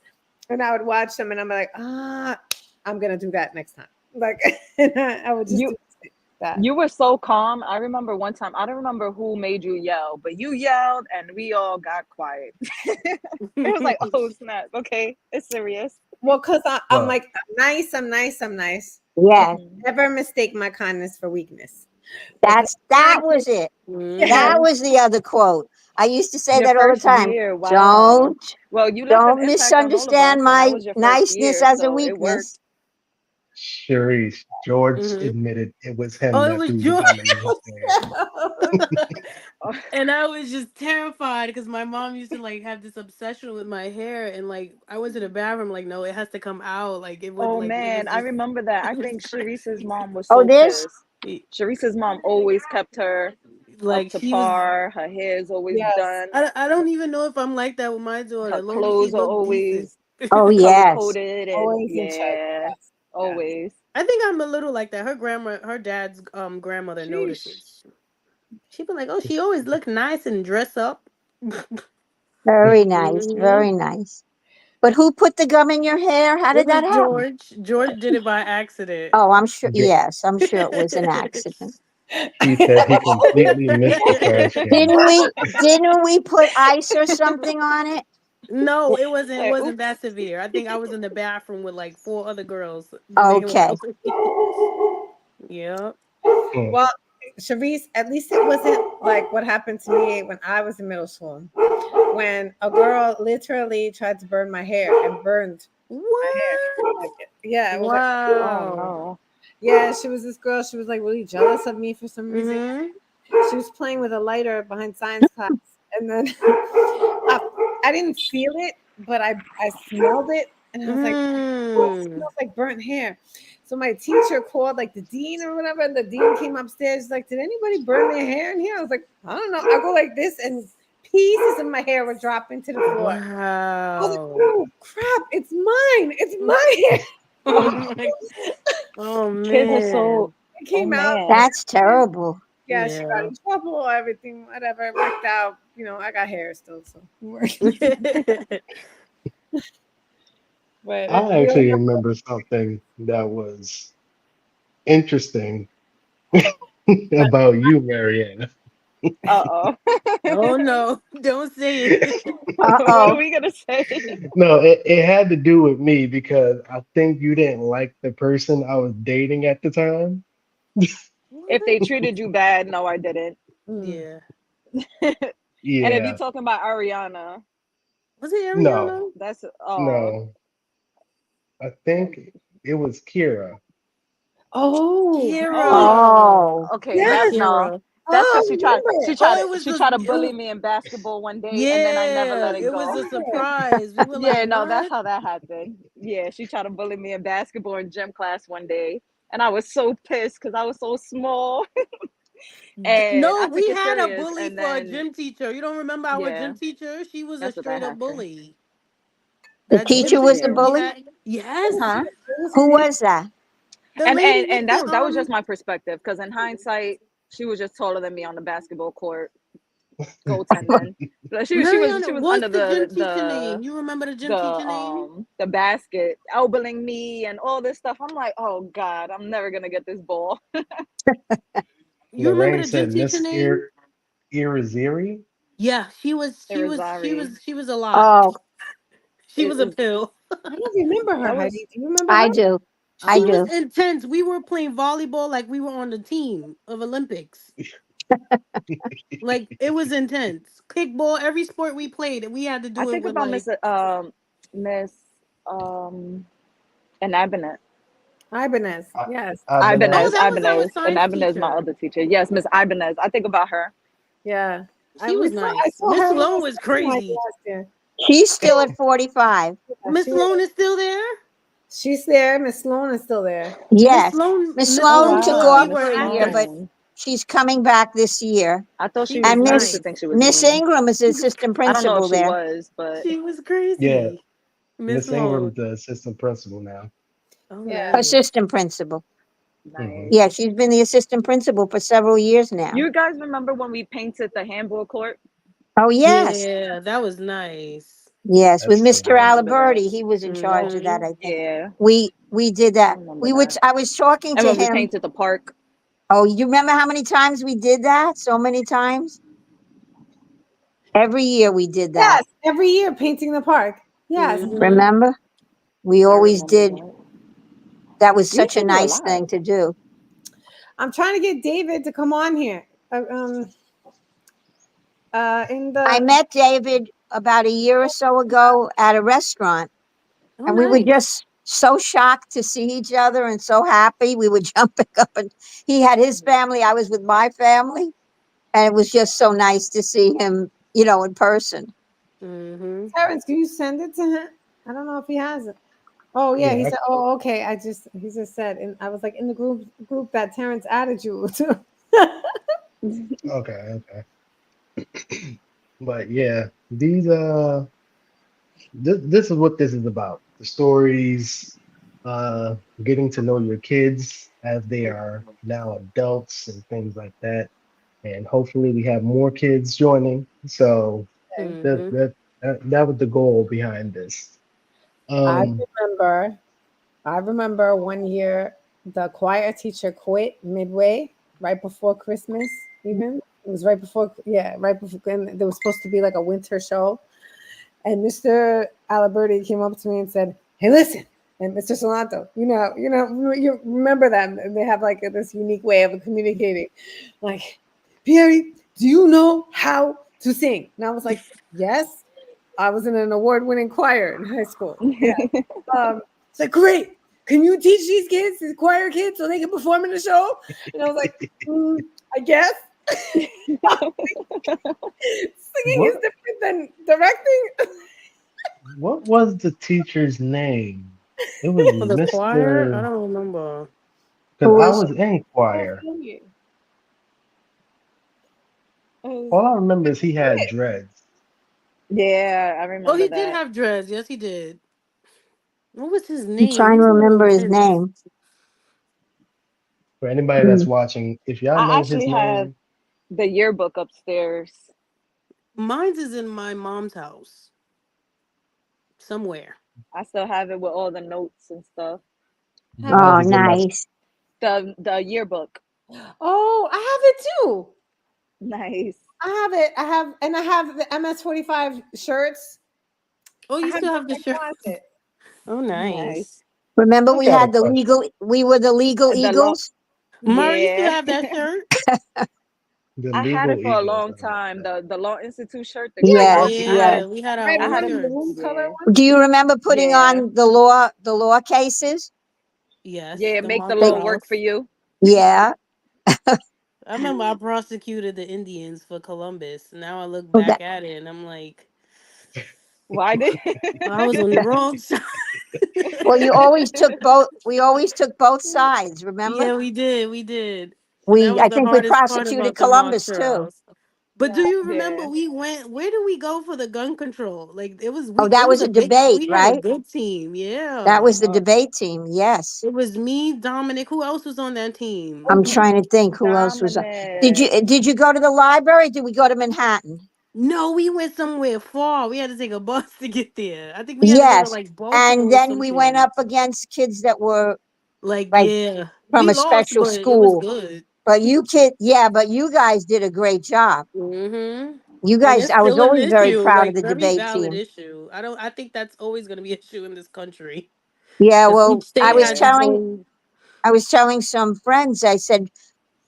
and I would watch them, and I'm like, I'm gonna do that next time. Like, I would just You do. that. You were so calm. I remember one time, I don't remember who made you yell, but you yelled and we all got quiet. It was like, oh snap, okay, it's serious. Well, because I'm Well, like, I'm nice, I'm nice, I'm nice. Yes, Mhm. Never mistake my kindness for weakness. If that was it. yeah, That Mhm. was the other quote. I used to say Your that all the first time. year, wow. Don't Well, you left an don't impact on all of us, misunderstand and that my was your first niceness year, as a so it worked. weakness. Sharice, George Mhm. admitted it was him Oh, it that was threw the George. gum in his hair. Oh, And I was just terrified because my mom used to like have this obsession with my hair, and like I was in the bathroom, like no, it has to come out. Like it would, oh like it man, was I just, remember that. it I was think Sharice's crazy. mom was Oh, so there's pissed. Sharice's mom always kept her up Like to she was. par. Her hair's always yes. done. I don't even know if I'm like that with my daughter. Her As long as she clothes are looked decent. always oh color yes. coded, and Always in check. yeah, Yes. Yes. always. I think I'm a little like that. Her dad's grandmother Sheesh. notices. She be like, "Oh, she always look nice and dress up." Very nice, Hmm. very nice. But who put the gum in your hair? How It did was that happen? George. George did it by accident. Oh, I'm sure. Ge- Yes, I'm sure it was an accident. He said he completely missed the trash can. Didn't we put ice or something on it? No, it wasn't. It Like, wasn't oops. that severe. I think I was in the bathroom with like four other girls when they were Okay. doing it. Yeah. Hmm. Well, Sharice, at least it wasn't like what happened to me when I was in middle school, when a girl literally tried to burn my hair and burned my hair. What? Like, yeah, it was like, Oh Wow. no. yeah, she was this girl. She was like really jealous of me for some reason. Mhm. She was playing with a lighter behind science class, and then I didn't feel it, but I smelled it, and I was like, "Oh, it Mm. smells like burnt hair." So my teacher called like the dean or whatever, and the dean came upstairs. She's like, "Did anybody burn their hair in here?" I was like, "I don't know." I go like this, and pieces of my hair were dropping to the floor. I was like, Wow. "Oh crap! It's mine! It's my hair!" Oh my. Oh Kids are so. man. It Oh came out. man. That's terrible. Yeah, she got Yeah. in trouble, everything, whatever. It worked out. You know, I got hair still, so it worked. But I we all actually remember something that was interesting about you, Marianne. Uh oh. Oh no! Don't say it. What are Uh-oh. we gonna say? No, it had to do with me because I think you didn't like the person I was dating at the time. If they What? treated you bad, no, I didn't. Mm. Yeah. And if you're Yeah, talking about Ariana, Was it no, Ariana? that's no. I think it was Kira. Oh, Kira. Oh. okay. Not That yes. no, Kira. that's Oh, I because remember. Oh, it was she the. tried to It bully was, me in basketball one day, and then I never yeah, let it it was go. a Remember. surprise. We were like, Yeah, no, that's "What?" how that happened. Yeah, she tried to bully me in basketball in gym class one day, and I was so pissed because I was so small, and No, I took we it had a serious. bully And for a then gym teacher. You don't remember our yeah, gym teacher? She was a that's what that straight up happened. bully. The That Was gym teacher it, was the teacher we bully? had. Yes, Huh? what was her Who name? was that? the lady with And the that was just my perspective because in hindsight, she was just taller than me on the basketball court, goaltending. But she Mariana. was What's under the gym teacher name? You remember the gym teacher name? the basket, elbowing me and all this stuff. I'm like, oh God, I'm never gonna get this ball. You remember Lorraine the gym said teacher Miss name? Mm. Iriziri. Yeah, she was. She was. She Irizarry. was. She was a lot. Oh, She was a Is pill. I don't remember her, that Heidi. was Do you remember I her? do. I She was do. intense. We were playing volleyball like we were on the team of Olympics. Like it was intense. Kickball, every sport we played, we had to I do it think with about like. Miss um and Ibanez. Ibanez. I, Yes. I've been Oh, asked. that was our And science Ibanez my teacher. other teacher. Yes, Miss Ibanez. I think about her. Yeah. She was I nice. saw Miss her when I Sloan was was like crazy. last year. She's still at 45. Yeah, Miss Sloan is still there. she's there. Miss Sloan is still there. Yes. Miss Miss Oh Sloan Sloan took thought wow, we off Miss were for a year, but actors. Sloan. she's coming back this year. I thought She she was And I used to Miss think nice. she was Miss mean. Ingram is the assistant I don't know if principal she there. was, but She was Yeah, crazy. Miss Miss Sloan. Ingram's the assistant principal now. Oh, Yeah. nice. Assistant principal. Hmm. Yeah, nice. she's been the assistant principal for several years now. You guys remember when we painted the handball court? Oh, yes. Yeah, that was nice. Yes, with That's so I Mr. good. remember that. Aliberti, he was in charge of that, Hmm. I think. Yeah, We did I that. remember We would that. I was talking And to when we him. painted the park. Oh, you remember how many times we did that? So many times. Every year we did that. Yes, every year painting the park. Yes. Mm-hmm. Remember? We I always remember did. that. That was We used such to a do a nice lot. thing to do. I'm trying to get David to come on here. In I the met David about a year or so ago at a restaurant, Oh, and we were nice. just so shocked to see each other and so happy. We were jumping up, and he had his family, I was with my family, and it was just so nice to see him, in person. Mm-hmm. Terrence, can you send it to him? I don't know if he has it. Oh yeah, he Yeah. said. Oh okay. He just said, and I was like in the group that Terrence added you to. Okay. Okay. But yeah, this is what this is about. The stories, uh, getting to know your kids as they are now adults and things like that. And hopefully we have more kids joining. So that Mm-hmm. that that was the goal behind this. I Um, remember. I remember one year the choir teacher quit midway, right before Christmas. Even it was right before. Yeah, right before. And there was supposed to be like a winter show. And Mr. Aliberti came up to me and said, "Hey, listen." And Mr. Solanto, you remember them, and they have like this unique way of communicating. Like, Pierre, do you know how to sing? And I was like, yes. I was in an award-winning choir in high school. Yeah. It's like, great. Can you teach these kids, these choir kids, so they can perform in the show? And I was like, I guess. Singing is what different than directing. what was the teacher's name? It was For the choir, I Mr. don't remember. Because Who I is was in Oh, choir. funny. It was All I remember is he had quit. dreads. Yeah, I Oh, remember he did that. have dreads. Yes, he did. What was his I'm name? trying to He's one of remember those his kids. name. For anybody that's Hmm. watching, if y'all I know his actually have name, the yearbook upstairs. Mine's is in my mom's house somewhere. I still have it with all the notes and stuff. mine's Oh, is in my nice. The yearbook. Oh, I have it too. Nice. I have it. I have the MS-45 shirts. Oh, I you have it still in have the my shirt. closet. Oh, Nice. nice. Remember I we got a had the question. legal, we were the legal The long Eagles? Mara, you still yeah. have that shirt? The I had legal it for a eagles. long I like time. that. The Law Institute shirt, the Yeah, green yeah, one. Yes, I had yes. Yeah, it. we had our red I own had one, it. maroon shirts. color Yeah. one. Do you remember putting Yeah. on the law cases? Yes, Yeah. the Make the They, law markers. work for you. yeah. I remember I prosecuted the Indians for Columbus. Now I look Oh, back that, at it and I'm like, Why did? I was on the wrong side. well, we always took both sides, remember? Yeah, we did. We did. And that We, was I the think we hardest part prosecuted about the mock Columbus too. trials. But do you remember Yeah. we went, where did we go for the gun control? Like Oh, that it was was a a big, debate, we had a right? good team. That Yeah. was the debate team. Yes. It was me, Dominic. Who else was on that team? I'm trying to think who else was. Dominic. Did you go to the library? Did we go to Manhattan? No, we went somewhere far. We had to take a bus to get there. I think we had to go to Yes. like And Baltimore or then we went something. up against kids that were Like, like yeah. from We a lost, special but it was school. good. But you guys did a great job. Hmm. You And guys, it's I was still an always very issue, proud of like the very debate valid team. issue. I think that's always gonna be an issue in this country. Yeah, Because well, each state has its own. I was telling some friends, I said,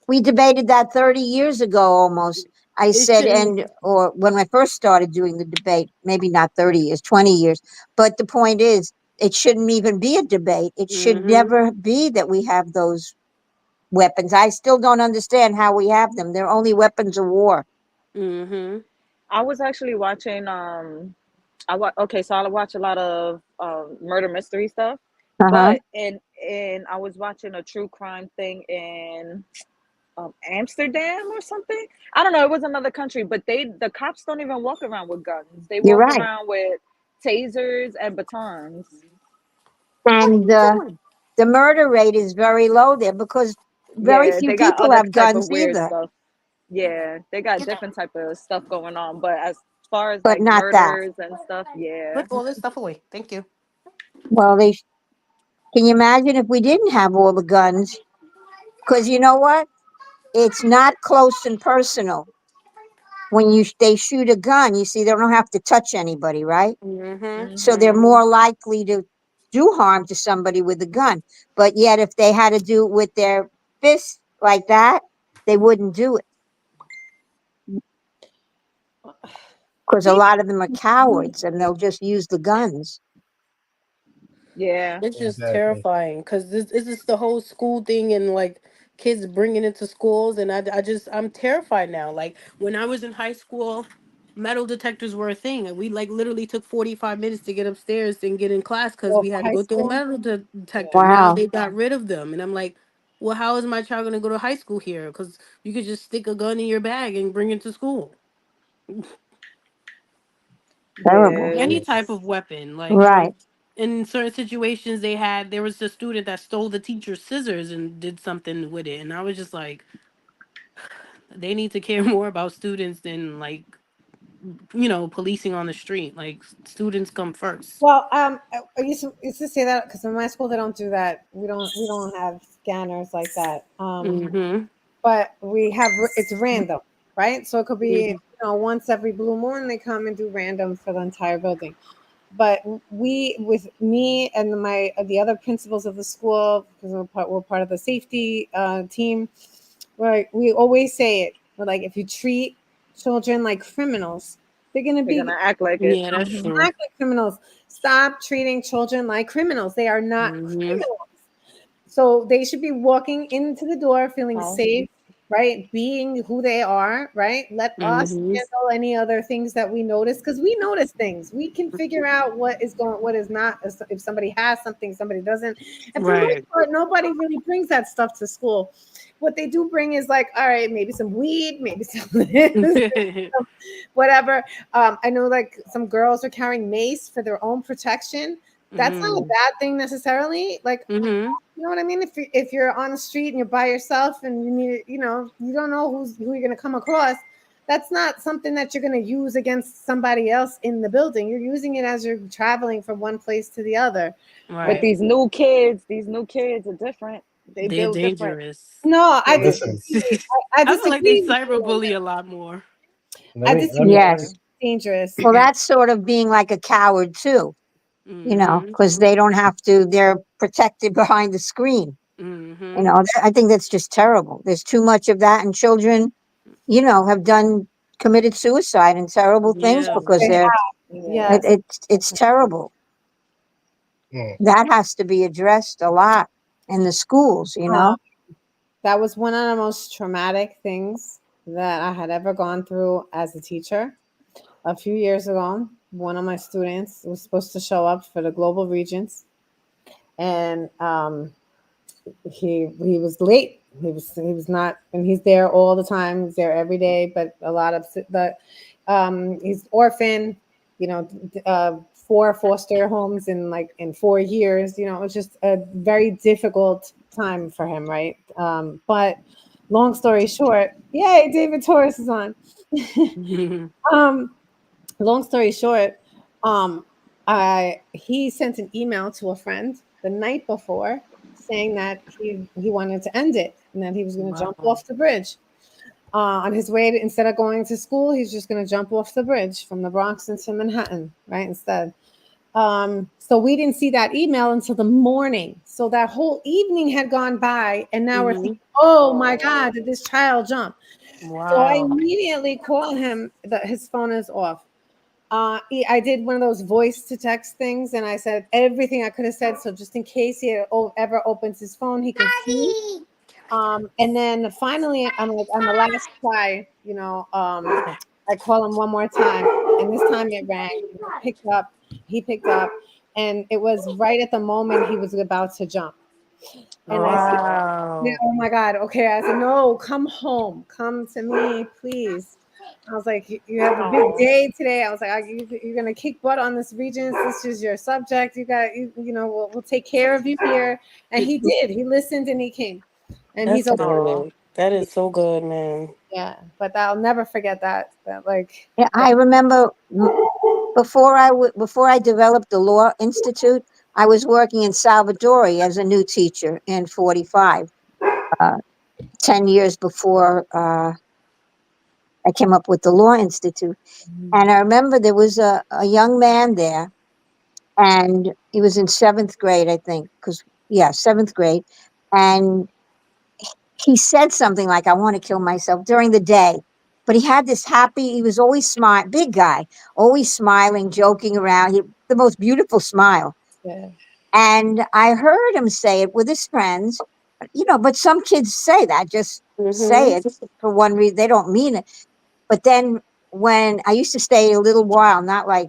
we debated that 30 years ago almost. I It said, shouldn't. or when I first started doing the debate, maybe not 30 years, 20 years. But the point is, it shouldn't even be a debate. It should Mm-hmm. never be that we have those weapons. I still don't understand how we have them. They're only weapons of war. Mm-hmm. I was actually watching. Okay, so I watch a lot of murder mystery stuff, Uh huh. but and I was watching a true crime thing in Amsterdam or something. I don't know. It was another country, but the cops don't even walk around with guns. They You're walk right. around with tasers and batons. What are And you doing? the murder rate is very low there because very Yeah, few they got people other have type of guns weird either, stuff. Yeah, they got different type of stuff going on. But as far as but like not that. murders and stuff, yeah. Put all this stuff away. Thank you. Well, can you imagine if we didn't have all the guns? Because you know what? it's not close and personal. When they shoot a gun, you see, they don't have to touch anybody, right? Mm-hmm. So they're more likely to do harm to somebody with a gun. But yet, if they had to do it with their fists like that, they wouldn't do it because a They, lot of them are cowards and they'll just use the guns. Yeah. It's just Exactly. terrifying because this is the whole school thing and like kids bringing it to schools, and I'm terrified now. Like when I was in high school, metal detectors were a thing, and we like literally took 45 minutes to get upstairs and get in class because well, we had to high go through a school. metal Yeah. detector. Now Wow. they got rid of them, and I'm like, well, how is my child gonna go to high school here? Because you could just stick a gun in your bag and bring it to school. Terrible. Yeah. Any type It's of weapon, like Right. in certain situations there was a student that stole the teacher's scissors and did something with it, and I was just like, they need to care more about students than like policing on the street. Like students come first. Well, I used to say that because in my school they don't do that. We don't have scanners like that. Mm-hmm. But we have it's random, right? So it could be Hmm. once every blue moon they come and do random for the entire building. But we, with me and the other principals of the school, because we're part of the safety team, right? We always say it. We're like, if you treat children like criminals, they're gonna they're be gonna act like it. Yeah, that's true. act like criminals. Stop treating children like criminals. They are not Hmm. criminals. So they should be walking into the door feeling Oh. safe, right? Being who they are, right? Let us Hmm. handle any other things that we notice because we notice things. We can figure out what is not, if somebody has something, somebody doesn't. And for the most Right. part, nobody really brings that stuff to school. What they do bring is like, all right, maybe some weed, maybe some this, whatever. I know like some girls are carrying mace for their own protection. That's not a Hmm. bad thing necessarily. Like, Hmm. you know what I mean? If you're on the street and you're by yourself and you need, you don't know who you're gonna come across. That's not something that you're gonna use against somebody else in the building. You're using it as you're traveling from one place to the other. But Right. these new kids are different. They They're build different. dangerous. No, I Yeah. Listen, disagree. I I feel like they disagree with you. cyberbully a lot more. I let me disagree. Yeah. Yes. Dangerous. Well, that's sort of being like a coward too, Hmm. because they don't have to, they're protected behind the screen. Hmm. I think that's just terrible. There's too much of that, and children, have committed suicide and terrible things Yeah. because They have. Yeah. Yes. it's terrible. mm, That has to be addressed a lot in the schools. Uh, that was one of the most traumatic things that I had ever gone through as a teacher. A few years ago, one of my students was supposed to show up for the global regents, and he was late. He was not, and he's there all the time. He's there every day, but a lot of the he's orphan. Four foster homes in 4 years. It was just a very difficult time for him, right? But long story short, yay, David Torres is on. um, long story short, um, he sent an email to a friend the night before saying that he wanted to end it and that he was going to jump Wow. off the bridge. On his way instead of going to school, he's just going to jump off the bridge from the Bronx into Manhattan, right? Instead. So we didn't see that email until the morning. So that whole evening had gone by, and now we're Hmm. thinking, oh my God, did this child jump? So I Wow. immediately call him that his phone is off. I did one of those voice to text things, and I said everything I could have said. So just in case he ever opens his phone, he can see. And then finally, I'm like, on the last try, I call him one more time, and this time it rang. And he picked up. He picked up, and it was right at the moment he was about to jump. And I said, yeah, Wow. oh my God. Okay. I said, no, come home. Come to me, please. I was like, you have a big Oh. day today. I was like, you're going to kick butt on this Regents. This is your subject. We'll take care of you here. And he did. He listened and he came. And he's That's okay. good. That is so good, man. Yeah. But I'll never forget that like, Yeah, I remember before I developed the Law Institute, I was working in Salvador as a new teacher in 45. 10 years before I came up with the Law Institute. And I remember there was a young man there, and he was in seventh grade, I think, because, yeah, seventh grade. And he said something like, I want to kill myself during the day. But he had this happy, he was always smile, big guy, always smiling, joking around. The most beautiful smile. Yeah. And I heard him say it with his friends, but some kids say that, just say Mhm. it for one reason. They don't mean it. But then when I used to stay a little while, not like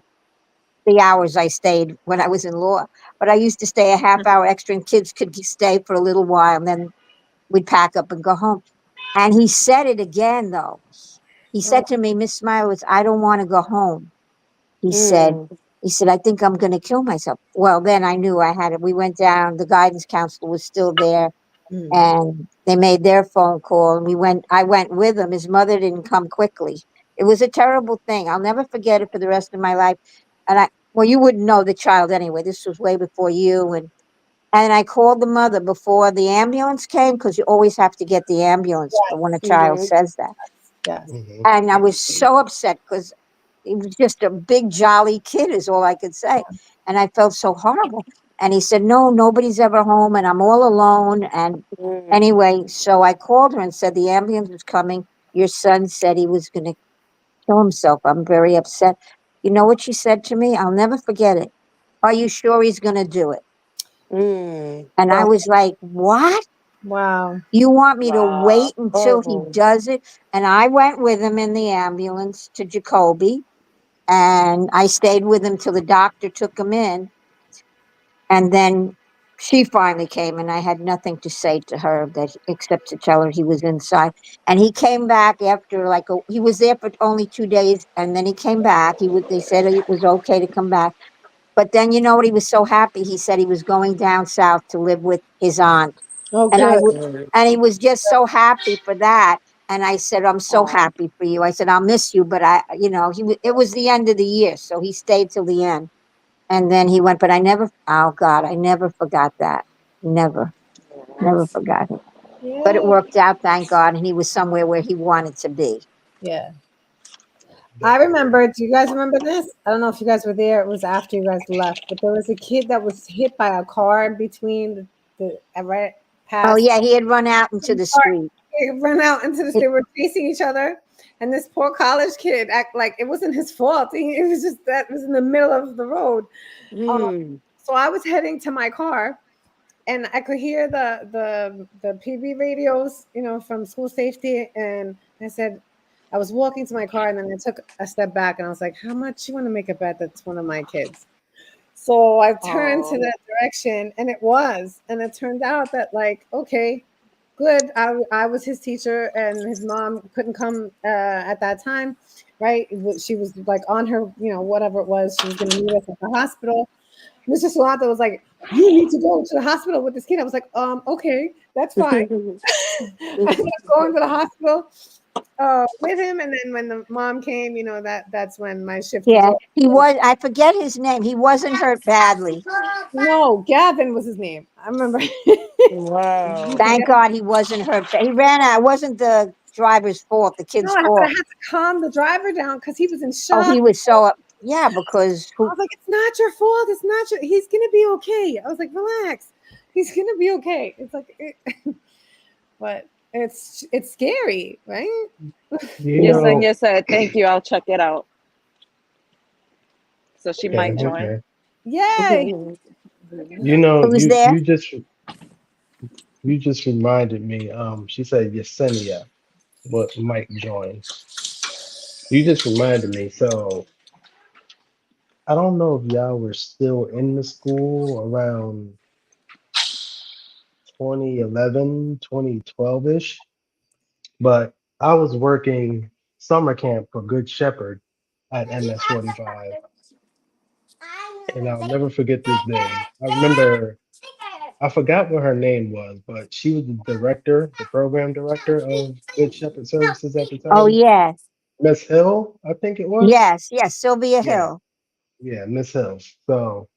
the hours I stayed when I was in law, but I used to stay a half hour extra and kids could stay for a little while and then we'd pack up and go home. And he said it again, though. He said to me, Miss Smilowitz, I don't want to go home. He said, Mm. I think I'm going to kill myself. Well, then I knew I had it. We went down. The guidance counselor was still there, Mm. and they made their phone call. And I went with him. His mother didn't come quickly. It was a terrible thing. I'll never forget it for the rest of my life. And well, you wouldn't know the child anyway. This was way before you. And I called the mother before the ambulance came, because you always have to get the ambulance for when a child Mhm. says that. Yes. Hmm. And I was so upset because he was just a big jolly kid is all I could say. And I felt so horrible. And he said, no, nobody's ever home and I'm all alone. And Mm. anyway, so I called her and said the ambulance was coming. Your son said he was going to kill himself. I'm very upset. You know what she said to me? I'll never forget it. Are you sure he's going to do it? Mm. And I Wow. was like, what? Wow. You want me to Wow. wait until he Horrible. does it? And I went with him in the ambulance to Jacoby, and I stayed with him till the doctor took him in. And then she finally came, and I had nothing to say to her except to tell her he was inside. And he came back after he was there for only 2 days, and then he came back. They said it was okay to come back. But then you know what? He was so happy. He said he was going down south to live with his aunt, Oh, and good. Mm. and he was just so happy for that. And I said, I'm so Oh. happy for you. I said, I'll miss you, but it was the end of the year, so he stayed till the end. And then he went, but oh God, I never forgot that. Never, never forgot it. But it Yeah. worked out, thank God, and he was somewhere where he wanted to be. Yeah. I Definitely. remember. Do you guys remember this? I don't know if you guys were there. It was after you guys left, but there was a kid that was hit by a car in between right Oh past yeah, he had run out into the car. street. They ran out into the It, They were chasing each other, and this poor college kid act like it wasn't his fault. It was just that it was in the middle of the road. Um, Mm. so I was heading to my car, and I could hear the PB radios, from school safety. And I said, I was walking to my car, and then I took a step back, and I was like, "How much you want to make a bet that's one of my kids?" So I turned to Oh. that direction, and it was, and it turned out that okay, good. I was his teacher, and his mom couldn't come at that time, right? She was like on her, whatever it was, she was going to meet us at the hospital. Mr. Solanta was like, "You need to go to the hospital with this kid." I was like, okay, that's fine. I ended up going to the hospital with him, and then when the mom came, that's when my shift was yeah, over. he was. I forget his name. He wasn't hurt badly. No, Gavin was his name. I remember. Wow. Thank God he wasn't hurt. He ran out. It wasn't the driver's fault. The No, kid's but I fault. had to calm the driver down because he was in Oh, shock. he was so yeah, because I was like, "It's not your fault. It's not your. He's gonna be okay." I was like, "Relax. He's gonna be okay." It's but it's scary, right? You Your yeah, son know, just said, "Thank you. I'll check it out." So she okay, might join. okay. Yay! You know, who's you there? you just reminded me. She said Yesenia, what might join. You just reminded me. So I don't know if y'all were still in the school around 2011, 2012-ish, but I was working summer camp for Good Shepherd at MS-45, and I'll never forget this day. I remember, I forgot what her name was, but she was the director, the program director of Good Shepherd Services at the Oh time. yeah, Miss Hill, I think it was. yes, Sylvia Yeah, Hill. yeah, Miss Hill. So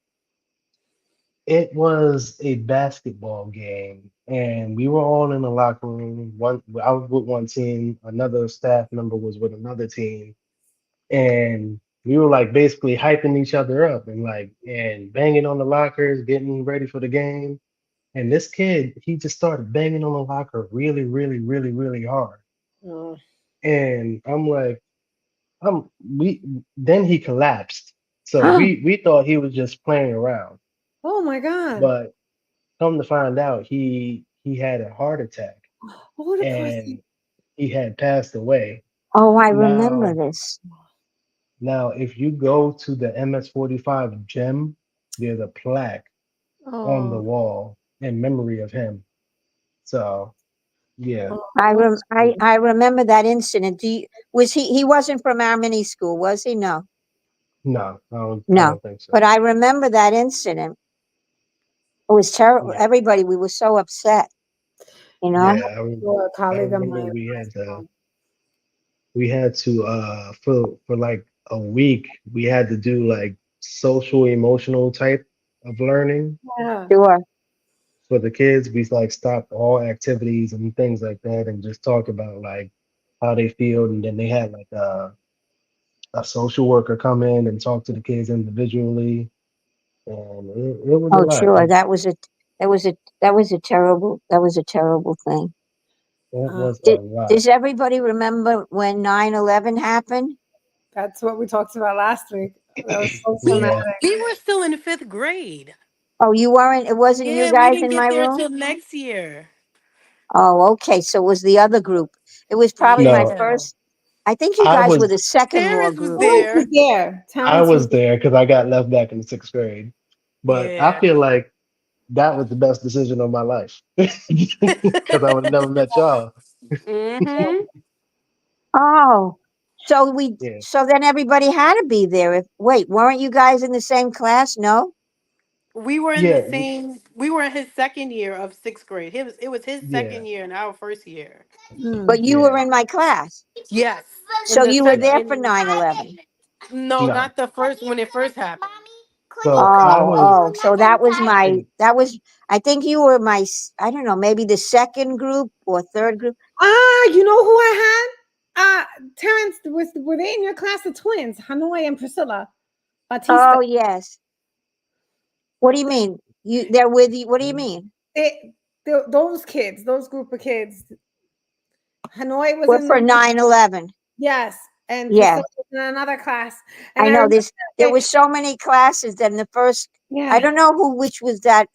It was a basketball game, and we were all in the locker room. One, I was with one team, another staff member was with another team, and we were like basically hyping each other up and like and banging on the lockers, getting ready for the game. And this kid, he just started banging on the locker really, really, really, really hard. Oh, And I'm like, we then he collapsed. So we thought he was just playing around, oh my God. but come to find out, he had a heart attack Oh, the person. and he had passed away. Oh, I remember Now, this. now if you go to the MS-45 gym, there's a plaque on the Oh, wall in memory of him. So yeah, oh, what's I remember that incident. Was he wasn't from our mini school, was he? No. no, I No. don't think so. But I remember that incident. It was terrible. Yeah, Everybody, we were so upset, you know? yeah, a I colleague of remember mine? we had to for like a week we had to do like social emotional type of learning Yeah. Sure. for the kids. We like stopped all activities and things like that and just talked about like how they feel. And then they had like a social worker come in and talk to the kids individually. And it was a Oh, lot. sure. That was a that was a terrible thing. It Uh, was a Did, lot. does everybody remember when 9/11 happened? that's what we talked about last week. That was so We Yeah. traumatic. we were still in fifth grade. Oh, you weren't, it wasn't you Yeah, we guys didn't in my get there room? till next year. Oh, okay. So it was the other group. It was probably my No, Yeah. first. I think you I guys were was the second law Terrence was group. Terrence was there. there. I Terrence was was there because I got left back in the sixth grade. But I Yeah. feel like that was the best decision of my life because I would have never met y'all. there. Mm-hmm. Oh, Yeah, so then everybody had to be there. Wait, weren't you guys in the same class? No? We were in the yeah, same. We were in his second year of sixth grade. It was his yeah, second year and our first year. Hmm. But you were yeah. in my class. Yes, in So the you were No, there for second. 9/11. No, no. not the first when it first happened. So I Oh, was oh, so that was in. I think you were I don't know, maybe the second group or third group. Ah, you know who I had? Terrence, were they in your class of twins? Hanoi and Priscilla Batista. Oh, yes. What do you mean? They're with you. What do you mean? Those kids, those group of kids. Hanoi was We're in the for 9/11. yes, and Yeah, Priscilla was in another class. And I I know remember this. There was so many classes. Then the first, I yeah. don't know which was that.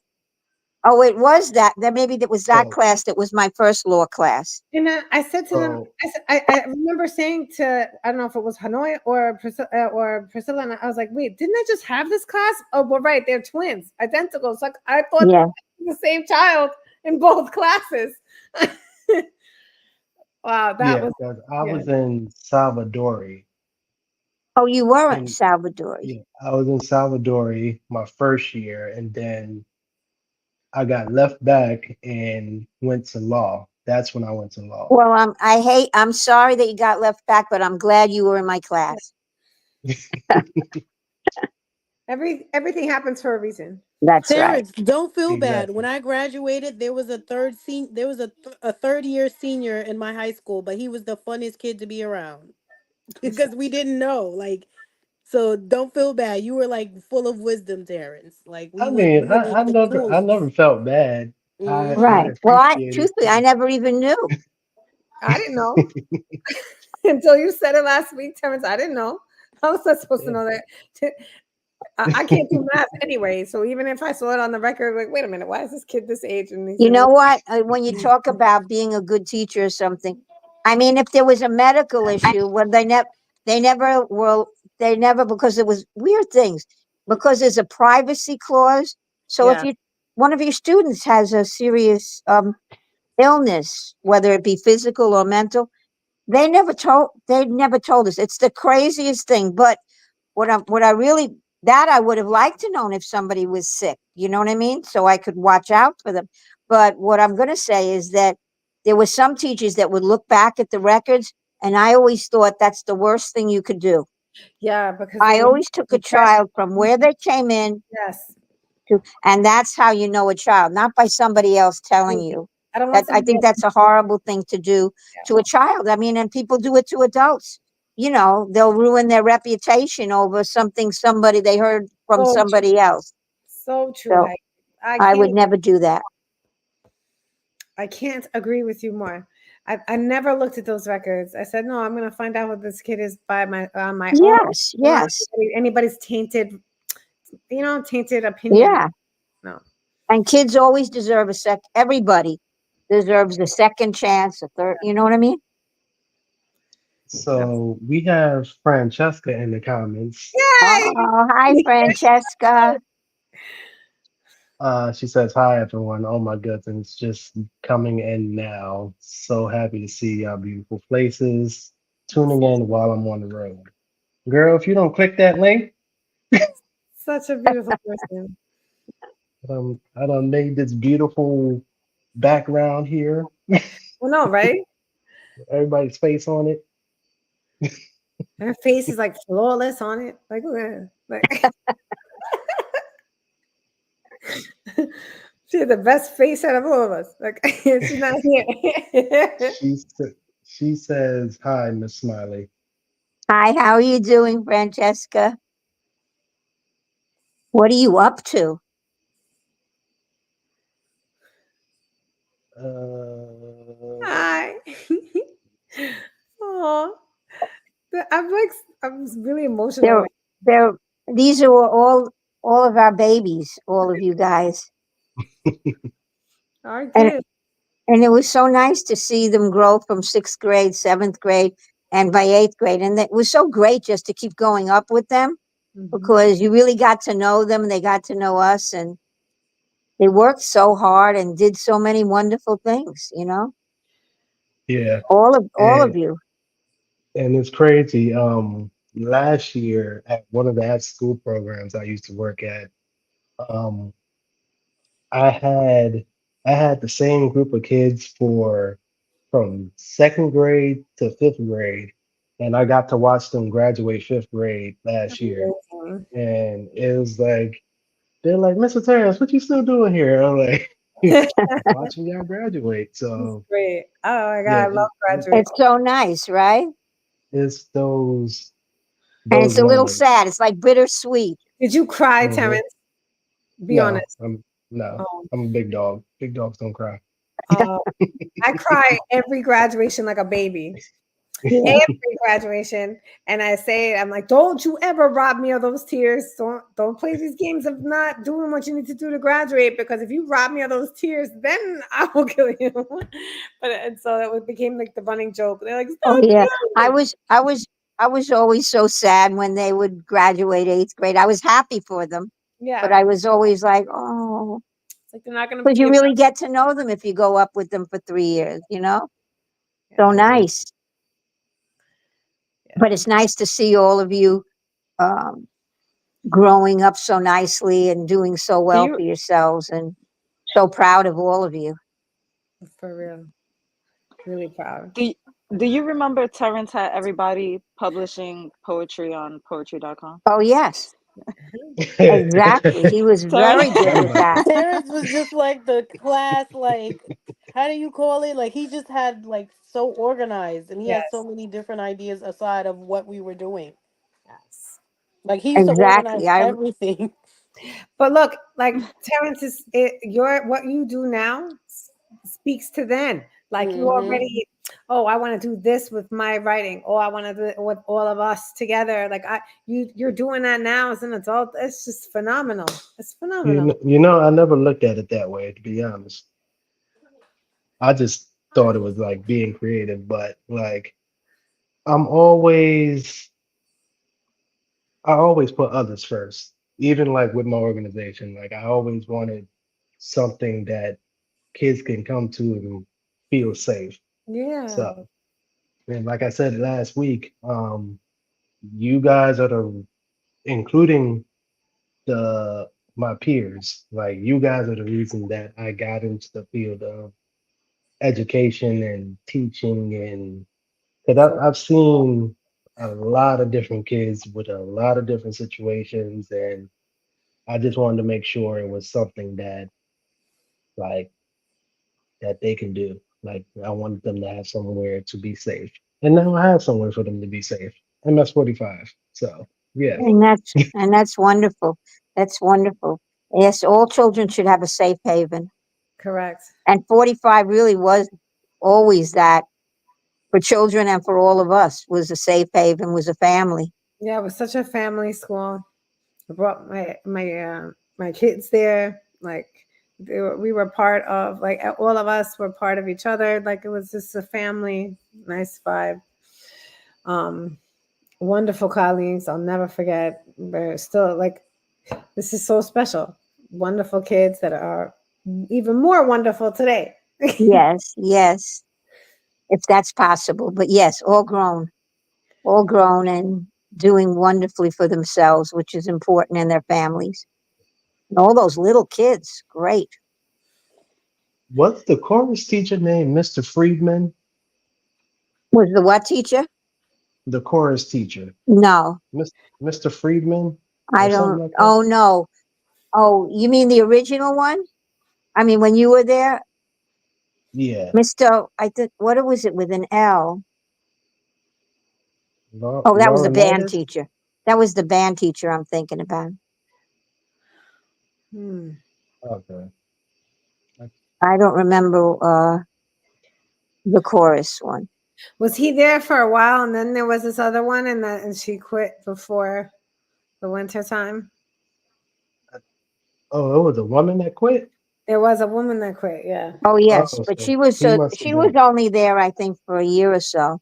Oh, it was that. Then maybe that was that So class that was my first law class. And I said to them, so I remember saying to, I don't know if it was Hanoi or Priscilla, and I was like, wait, didn't I just have this class? Oh, well, right, they're twins, identical. So I thought Yeah. the same child in both classes. Wow, that yeah, was, because I yeah. was in Salvadori, Oh, you weren't and Salvadori. yeah, I was in Salvadori my first year, and then I got left back and went to law. That's when I went to law. Well, I'm sorry that you got left back, but I'm glad you were in my class. Everything happens for a reason. That's right. Terrence, don't feel bad. When Exactly. I graduated, there was a third year senior in my high school, but he was the funniest kid to be around I'm sorry. because we didn't know. Like, so don't feel bad. You were like full of wisdom, Terrence. Like I we mean, were like the I coolest. never felt bad. I Mm-hmm. Right. Well, appreciate it truthfully, I too. never even knew. I didn't know until you said it last week, Terrence. I didn't know. How was I supposed to Yeah. know that? I can't do math anyway. So even if I saw it on the record, like, wait a minute, why is this kid this age? And he You said, know well, what? When you talk about being a good teacher or something, I mean, if there was a medical issue, well, they never will, they never, because it was weird things, because there's a privacy clause. So if yeah, you, one of your students has a serious illness, whether it be physical or mental, they never told us. It's the craziest thing. But what I really, that I would have liked to know if somebody was sick, you know what I mean? So I could watch out for them. But what I'm going to say is that there were some teachers that would look back at the records, and I always thought that's the worst thing you could do. yeah, because they I would always took a refresh. child from where they came in Yes, And that's how you know a child, not by somebody else telling Mm. you. I don't That want I somebody think else that's a horrible thing to do yeah. to a child. I mean, and people do it to adults. You know, they'll ruin their reputation over something somebody they heard from So true. somebody else. So true, So Heidi. I I can't would never do that. I can't agree with you more. I never looked at those records. I said, no, I'm gonna find out what this kid is by my on my own. Yes, I don't want yes, anybody's tainted, tainted opinion. yeah. No. And kids always deserve a sec. Everybody deserves a second chance, a third. You know what I mean? So we have Francesca in the comments. Yay! Oh, hi, Francesca. She says, "Hi everyone. Oh my goodness, just coming in now. So happy to see y'all beautiful places. Tuning in while I'm on the road. Girl, if you don't click that link, Such a beautiful person. I done made this beautiful background here. Well, no, right? Everybody's face on it. Her face is like flawless on it. Like, look at her. Like she had the best face out of all of us. Like she's not here. She sa- she says, "Hi, Miss Smiley." Hi, how are you doing, Francesca? What are you up to? Hi. Oh, I'm like, I'm really emotional They're right they're these are all of our babies, all of you guys. now. Our And kids. and it was so nice to see them grow from sixth grade, seventh grade, and by eighth grade. And it was so great just to keep going up with them Mhm. because you really got to know them. They got to know us, and they worked so hard and did so many wonderful things. You know, Yeah, all and of you. and it's crazy. Last year at one of the after school programs I used to work at, um, I had I had the same group of kids for from second grade to fifth grade, and I got to watch them graduate fifth grade last year. Amazing. And it was like they're like, "Mr. Terrence, what you still doing here?" I'm like, "Watching y'all graduate." It's So great. Oh my yeah, God, I love It's graduation. so nice, right? it's And those it's a little moments. sad. It's like bittersweet. Did you cry, Hmm. Terrence? Be No, honest. no, Oh, I'm a big dog. Big dogs don't cry. uh, I cry every graduation like a baby. Yeah. Every graduation, and I say, I'm like, don't you ever rob me of those tears. Don't play these games of not doing what you need to do to graduate, because if you rob me of those tears, then I will kill you. But and so it became like the running joke. They're like, Oh stop yeah. I crying. was I was I was always so sad when they would graduate eighth grade. I was happy for them, but Yeah, I was always like, oh, it's like they're not going to because be you around. really get to know them if you go up with them for 3 years. You know, so Yeah, Mhm. nice. But yeah, it's nice to see all of you um, growing up so nicely and doing so Do well you for yourselves, and so proud of all of you. for real. Really proud. do you, do you remember Terrence had everybody publishing poetry on poetry.com? Oh yes, exactly. He was Terrence very good Forgot with about that. that. Terrence was just like the class, like, how do you call it? Like, he just had like so organized, and he had so Yes, many different ideas aside of what we were doing. yes. Like, he used to Exactly. organize I everything. But look, like Terrence is your what you do now speaks to then. Like you Hmm. already, oh, I want to do this with my writing. Oh, I want to do it with all of us together. Like you're doing that now as an adult. It's just phenomenal. It's phenomenal. I never looked at it that way, to be honest. I just thought it was like being creative, but like I'm always I always put others first. Even like with my organization, like I always wanted something that kids can come to and feel safe. Yeah. So, and like I said last week, you guys are including the my peers, like you guys are the reason that I got into the field of education and teaching and because So I've seen a lot of different kids with a lot of different situations and I just wanted to make sure it was something that like that they can do. Like I wanted them to have somewhere to be safe, and now I have somewhere for them to be safe. MS-45. So yeah. And that's wonderful. That's wonderful. Yes, all children should have a safe haven. Correct. And 45 really was always that for children and for all of us was a safe haven, was a family. Yeah, it was such a family school. I brought my kids there. Like we were part of, like all of us were part of each other. Like it was just a family, nice vibe. Um, Wonderful colleagues. I'll never forget. They're still like, this is so special. Wonderful kids that are even more wonderful today. Yes, yes, if that's possible. But yes, all grown and doing wonderfully for themselves, which is important in their families. And all those little kids, great. What's the chorus teacher name? Mr. Friedman, Was the what teacher? the chorus teacher. No, Mr. Friedman I or something don't. like that. Oh, no. Oh, you mean the original one? I mean, when you were there, Yeah. Mr. I think, what was it with an L? Oh, that was the band Laurinaitis? teacher. That was the band teacher I'm thinking about. Hmm. Okay. I don't remember the chorus one. Was he there for a while, and then there was this other one, and she quit before the winter time? Oh, it was a woman that quit? There was a woman that quit. Yeah. Oh, yes, Oh, but so he must have she was been. only there, I think, for a year or so.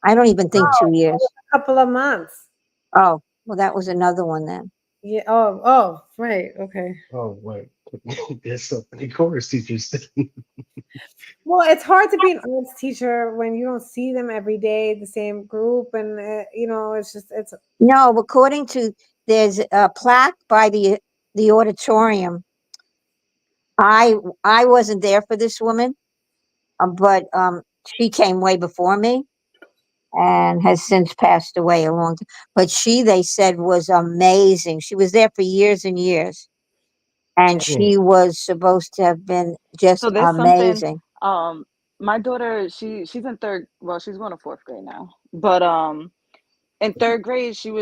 I don't even think Oh, 2 years. A couple of months. Oh, well, that was another one then. Yeah. Oh. Oh. Right. Okay. oh wait. There's so many chorus teachers. Well, it's hard to be an arts teacher when you don't see them every day, the same group, and it's just it's. No, according to there's a plaque by the auditorium. I wasn't there for this woman, but she came way before me and has since passed away a long time. But she, they said, was amazing. She was there for years and years, and Mm. she was supposed to have been So just there's something. amazing. Um, my daughter, she's in third. Well, she's going to fourth grade now. But in third grade, she's in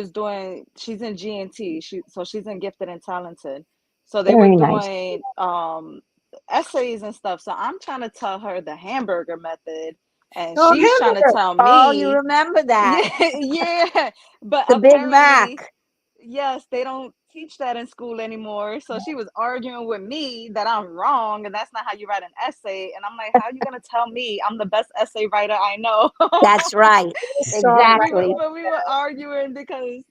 GNT. She's in gifted and talented. So they were Very nice. doing essays and stuff. So I'm trying to tell her the hamburger method, and Oh, she's trying to hamburger. tell Oh, you me, remember that? yeah, yeah. But The Big apparently, Mac. yes, they don't teach that in school anymore. So she was arguing with me that I'm wrong and that's not how you write an essay. And I'm like, how are you gonna tell me I'm the best essay writer I know? That's right. So Exactly. We were arguing because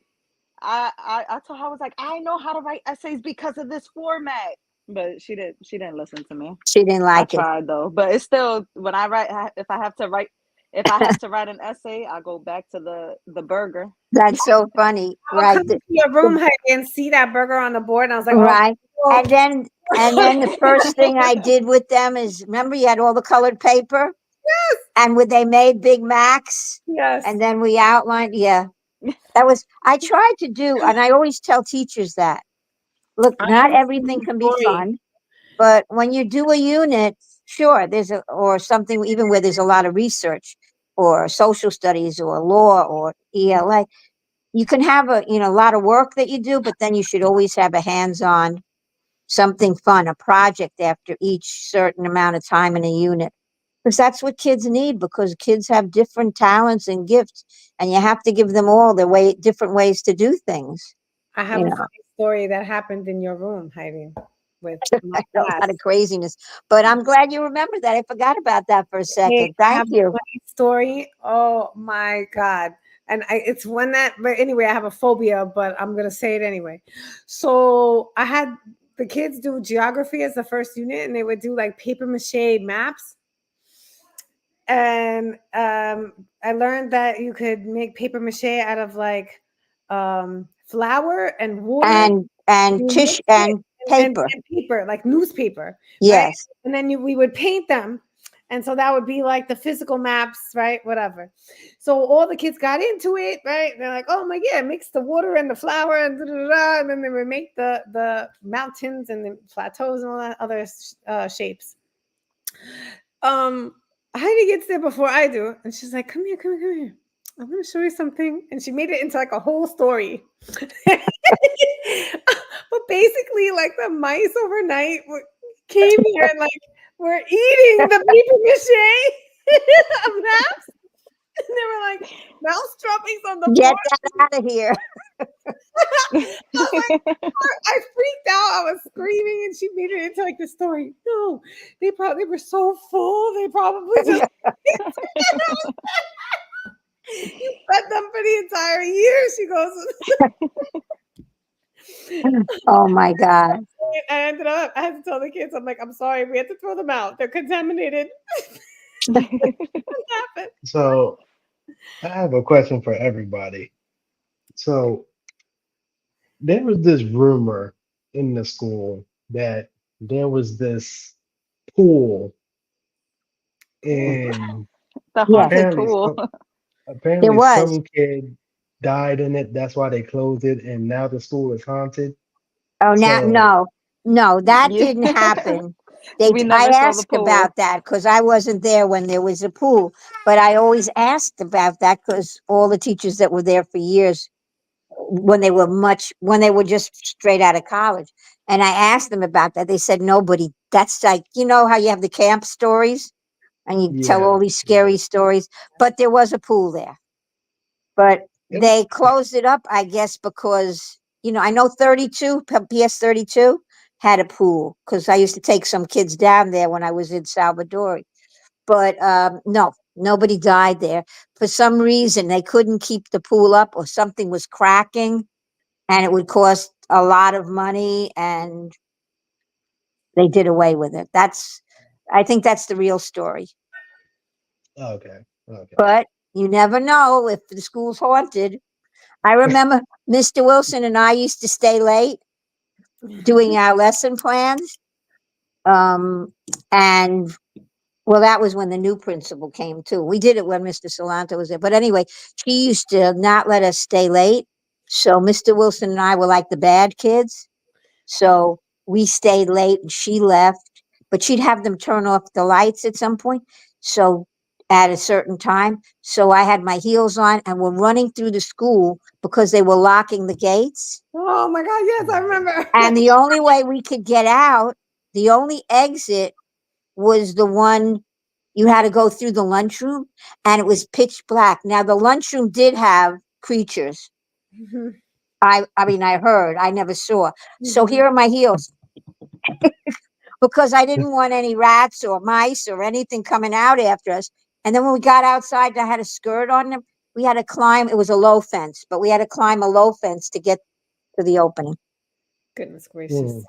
I told her I was like, I know how to write essays because of this format. But she didn't listen to me. She didn't I like it. tried though, but it's still when I write if I have to write an essay, I go back to the burger. That's so funny, I would right? come to your room, Heidi, and see that burger on the board, and I was like, oh, Right. oh. And then the first thing I did with them is remember you had all the colored paper and when they made Big Macs Yes. and then we outlined, yeah. That was I tried to do and I always tell teachers that. Look, I not have a everything funny can be story. fun, but when you do a unit, sure, there's a or something even where there's a lot of research or social studies or law or ELA, you can have a lot of work that you do, but then you should always have a hands-on something fun, a project after each certain amount of time in a unit. Because that's what kids need, because kids have different talents and gifts, and you have to give them all different ways to do things. I have You a know, funny story that happened in your room, Heidi, with my a class. lot of craziness. But I'm glad you remembered that. I forgot about that for a Hey, second. I Thank have a you. funny story. Oh my God. And it's one that, but anyway, I have a phobia, but I'm going to say it anyway. So I had the kids do geography as the first unit, and they would do like paper mache maps. And I learned that you could make paper mache out of like flour and water. And You mix tissue it and paper. and paper, like newspaper, right? Yes. And then we would paint them, And so that would be like the physical maps, right? Whatever. So all the kids got into it, right? They're like, oh my yeah, mix the water and the flour and da, da, da, and then they would make the mountains and the plateaus and all that other shapes. Heidi gets there before I do, and she's like, come here, come here, come here. I'm gonna show you something. And she made it into like a whole story. But basically, like the mice overnight came here and like were eating the paper mache of maps. And they were like mouse droppings on the floor. Get that out of here. I was like, I freaked out. I was screaming, and she made it into like the story. No, they probably were so full. They probably just you fed them for the entire year. She goes. Oh my God. I ended up. I had to tell the kids. I'm like, I'm sorry. We had to throw them out. They're contaminated. What happened? So I have a question for everybody. So there was this rumor in the school that there was this pool, and The Yes, haunted apparently pool. there apparently was. some kid died in it. That's why they closed it, and now the school is haunted. Oh, now, So no, that Yeah. didn't happen. We I never saw the asked pool. about that because I wasn't there when there was a pool, but I always asked about that because all the teachers that were there for years, when they were just straight out of college, and I asked them about that, they said nobody. That's like, you know how you have the camp stories and you tell yeah, all these yeah. scary stories, but there was a pool there. But It, they closed it up, I guess, because I know 32 PS 32 had a pool because I used to take some kids down there when I was in Salvador. But no, nobody died there. For some reason, they couldn't keep the pool up, or something was cracking, and it would cost a lot of money, and they did away with it. I think that's the real story. okay, okay. But you never know if the school's haunted. I remember Mr. Wilson and I used to stay late doing our lesson plans. Um, and well, that was when the new principal came too. We did it when Mr. Solanta was there. But anyway, she used to not let us stay late. So Mr. Wilson and I were like the bad kids. So we stayed late and she left, but she'd have them turn off the lights at some point. So at a certain time. So I had my heels on and we're running through the school because they were locking the gates. Oh my God! Yes, I Mhm. remember. And the only way we could get out, the only exit was the one you had to go through the lunchroom, and it was pitch black. Now the lunchroom did have creatures. Mhm, I mean I heard, I never saw. So mhm. here are my heels because I didn't want any rats or mice or anything coming out after us. And then when we got outside, I had a skirt on them. We had to climb. It was a low fence, but we had to climb a low fence to get to the opening. Goodness Mm, gracious!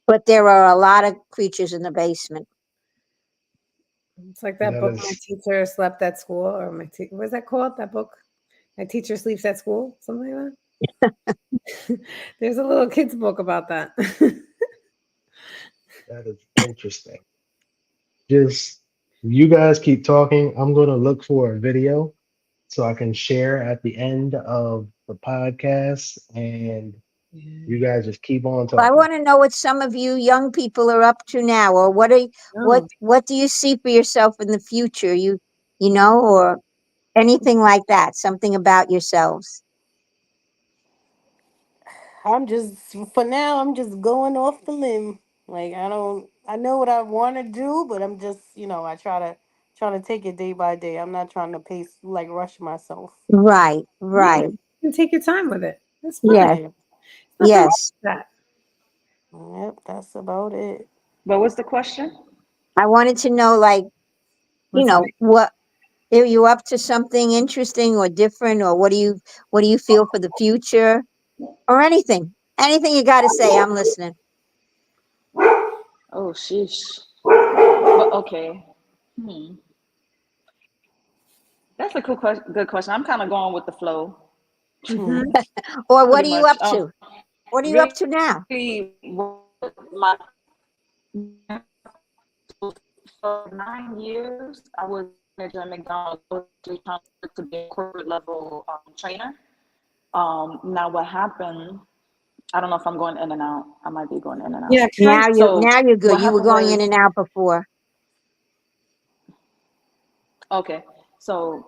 But there are a lot of creatures in the basement. It's like that that book. My is teacher slept at school, or what's that called? That book. My teacher sleeps at school. Something like that. There's a little kids book about that. that is interesting. Just you guys keep talking. I'm gonna look for a video so I can share at the end of the podcast, and you guys just keep on I talking. want to know what some of you young people are up to now, or Oh, what do you see for yourself in the future? Or anything like that. Something about yourselves. I'm just for now. I'm just going off the limb. Like I don't. I know what I want to do, but I'm just I try to take it day by day. I'm not trying to pace like rush myself. Right, yeah. right. You can take your time with it. That's fine. Yes, Yeah. Nothing wrong yes. with that. Yep. That's about it. But what's the question? I wanted to know, like, What's up? what are you up to? Something interesting or different, or what do you feel for the future, or anything? Anything you got to say? I'm listening. Oh, sheesh. But okay. Hmm. That's a good question. I'm kind of going with the flow, Mhm. Or what pretty are you much. up to? What are you up to now? Really, my So for 9 years, I was a manager at McDonald's. I was actually trying to work to be a corporate level trainer. Now what happened? I don't know if I'm going in and out. I might be going in and out. Yeah, kind So Now you're good. what You were happened going in was and out before. okay. So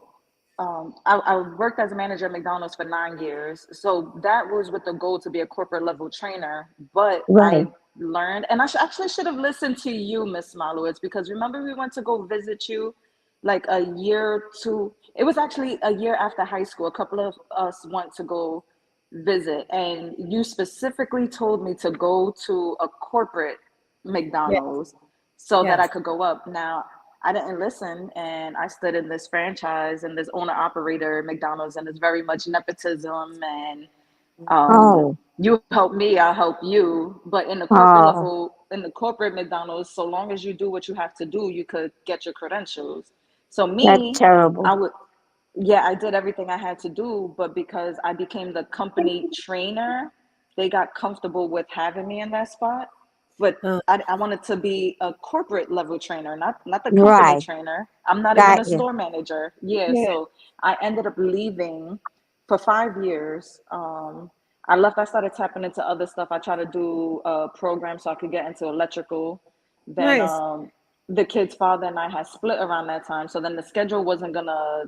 I worked as a manager at McDonald's for 9 years. So that was with the goal to be a corporate level trainer. But Right. I learned, and actually should have listened to you, Miss Malowitz, because remember we went to go visit you like a year or two. It was actually a year after high school. A couple of us went to go visit, and you specifically told me to go to a corporate yes, McDonald's so that I yes. could go up. Now, I didn't listen, and I stood in this franchise and this owner operator McDonald's, and it's very much nepotism and Oh, you help me, I'll help you. But in the corporate oh, level, in the corporate McDonald's, so long as you do what you have to do, you could get your credentials. So that's me, terrible. I would, yeah, I did everything I had to do, but because I became the company trainer, they got comfortable with having me in that spot. But Oh, I wanted to be a corporate level trainer, not the company Right. trainer. I'm not even Got a you. store manager. Yeah, yeah. so I ended up leaving for 5 years. I left. I started tapping into other stuff. I tried to do a program so I could get into electrical. Then Nice. the kid's father and I had split around that time, so then the schedule wasn't gonna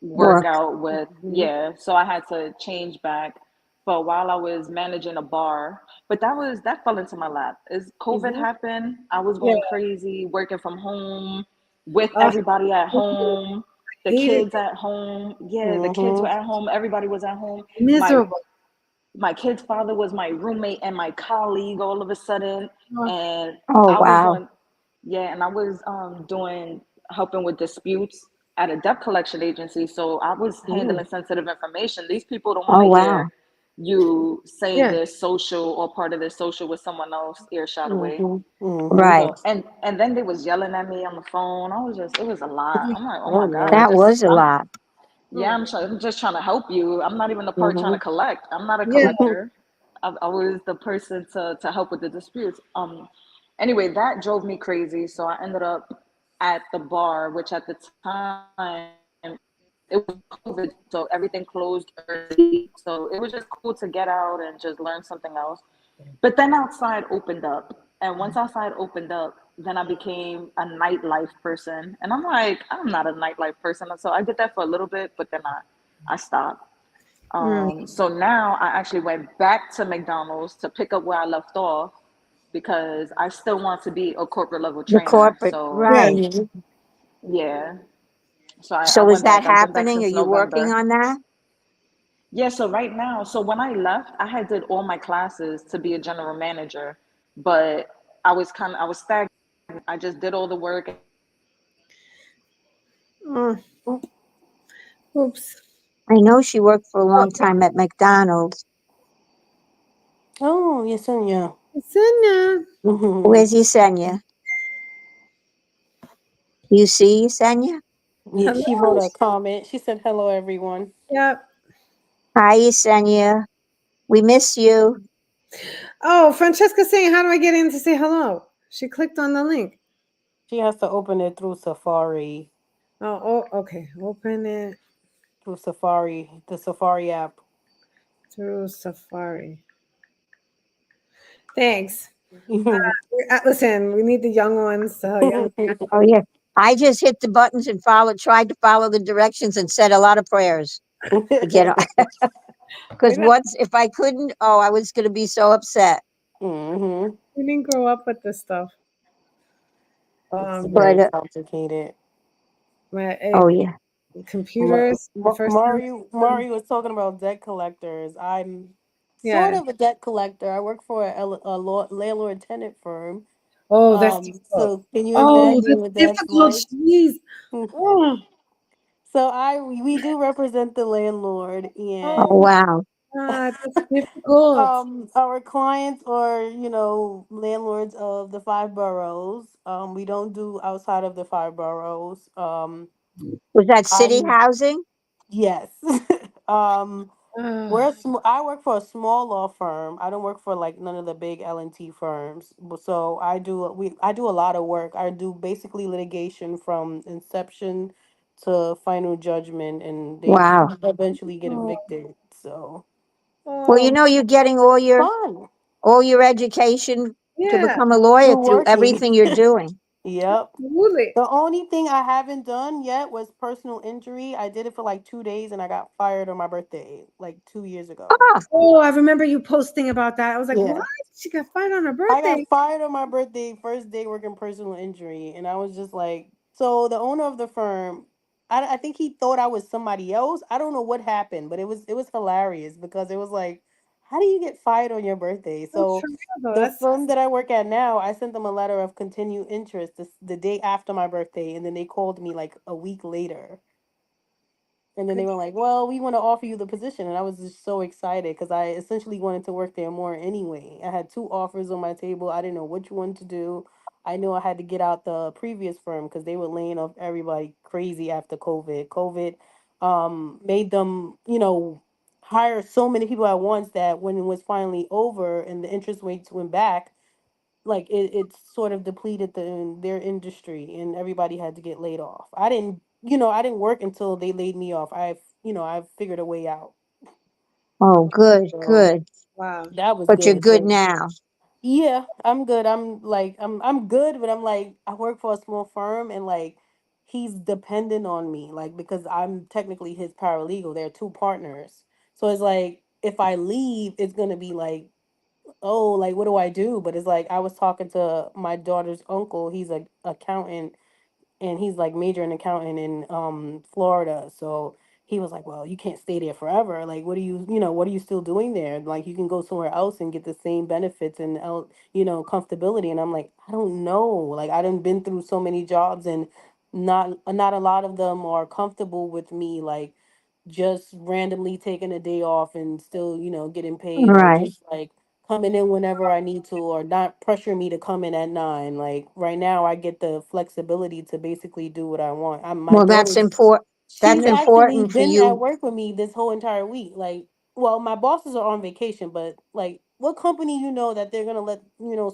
work Work. out with, Mhm. yeah, so I had to change back. For a while I was managing a bar, but that fell into my lap as COVID Mhm. happened. I was Yeah. going crazy working from home with Oh, everybody at home, the hated kids at home. Yeah, the kids were Mhm. at home, everybody was at home. it. my Miserable. my kid's father was my roommate and my colleague all of a sudden. Oh, And Oh, I was wow. doing, yeah, and I was doing, helping with disputes at a debt collection agency. So I was Mhm. handling sensitive information. These people don't want Oh, to wow. hear you saying yeah. their social or part of their social with someone else earshot away. Mhm. Mhm. Right. So and then they was yelling at me on the phone. I was just, it was a lot. I'm like, oh Oh my God, That no. just was a lot. yeah, I'm just trying to help you. I'm not even the part trying to Mhm. collect. I'm not a Yeah. collector. I was the person to help with the disputes. Anyway, that drove me crazy. So I ended up at the bar, which at the time it was COVID, so everything closed early. So it was just cool to get out and just learn something else. But then outside opened up. And once outside opened up, then I became a nightlife person. And I'm like, I'm not a nightlife person. So I did that for a little bit, but then I stopped. Mm, So now I actually went back to McDonald's to pick up where I left off because I still want to be a corporate level The trainer. corporate. So yeah. Right. Mhm. yeah. So I So is went that back. I've been back happening? Are since you working November. on that? Yeah, so right now, so when I left, I had did all my classes to be a general manager, but I was stagnant. I just did all the work and then I was Oh, oops. I know she worked for a Oh, long time at McDonald's. Oh, Yesenia. it's in there. Mhm. Where's Yesenia? You see Yesenia? Yeah, she wrote Hello. a comment. She said, "Hello, everyone." Yep. Hi, Yesenia. We miss you. Oh, Francesca's saying, how do I get in to say hello? She clicked on the link. She has to open it through Safari, Okay. Open it the Safari app. through Safari. Thanks. Mhm. Listen, we need the young ones. Young. Oh, yeah. I just hit the buttons and tried to follow the directions and said a lot of prayers to get on. We Because not. once, if I couldn't, oh, I was going to be so upset. Mhm. We didn't grow up with this stuff. It's But, very complicated. My oh, yeah. computers. The first time. Mari was talking about debt collectors. I'm sort Yeah. of a debt collector. I work for a landlord tenant firm. Oh, that's difficult. So can you Oh, imagine that's what that's difficult. like? Jeez. Oh, So we do represent the landlord, Oh, oh and wow. God, that's difficult. our clients are, landlords of the five boroughs. We don't do outside of the five boroughs. Was that city I'm housing? Yes. um I work for a small law firm. I don't work for like none of the big L&T firms. So I do a lot of work. I do basically litigation from inception to final judgment, and they Wow. eventually get Oh, evicted. So Well, oh, you're getting fun all your education to yeah, become a lawyer through through working. everything you're doing. Yep. absolutely. The only thing I haven't done yet was personal injury. I did it for like 2 days, and I got fired on my birthday like 2 years ago. Ah, Oh, I remember you posting about that. I was like, what? Yeah. She got fired on her I birthday. got fired on my birthday, first day working personal injury, and I was just like, so the owner of the firm, I think he thought I was somebody else. I don't know what happened, but it was hilarious because it was like, how do you get fired on your birthday? That's So for real, though. the That's firm that I work at now, I sent them a letter of continued interest the day after my birthday, and then they called me like a week later. And then they good. were like, "Well, we want to offer you the position," and I was just so excited because I essentially wanted to work there more anyway. I had two offers on my table. I didn't know which one to do. I knew I had to get out the previous firm because they were laying off everybody crazy after COVID. COVID made them, hire so many people at once that when it was finally over and the interest rates went back, like it sort of depleted their industry and everybody had to get laid off. I didn't work until they laid me off. I've figured a way out. oh, good, So good. Wow. that was But you're good. good So now. yeah, I'm good. I'm good, but I'm like I work for a small firm and like he's dependent on me, like because I'm technically his paralegal. They're two partners. So it's like if I leave, it's gonna be like, oh, like what do I do? But it's like I was talking to my daughter's uncle. He's a accountant and he's like major in accounting in Florida. So he was like, well, you can't stay there forever. Like, what are you still doing there? Like, you can go somewhere else and get the same benefits and comfortability. And I'm like, I don't know. Like, I done been through so many jobs and not a lot of them are comfortable with me. Like just randomly taking a day off and still, getting paid or Right. just like coming in whenever I need to or not pressure me to come in at 9. Like right now I get the flexibility to basically do what I want. My Well, that's daughter's important. That's she's actually important for been at you. work with me this whole entire week. Like, well, my bosses are on vacation, but like what company that they're gonna let,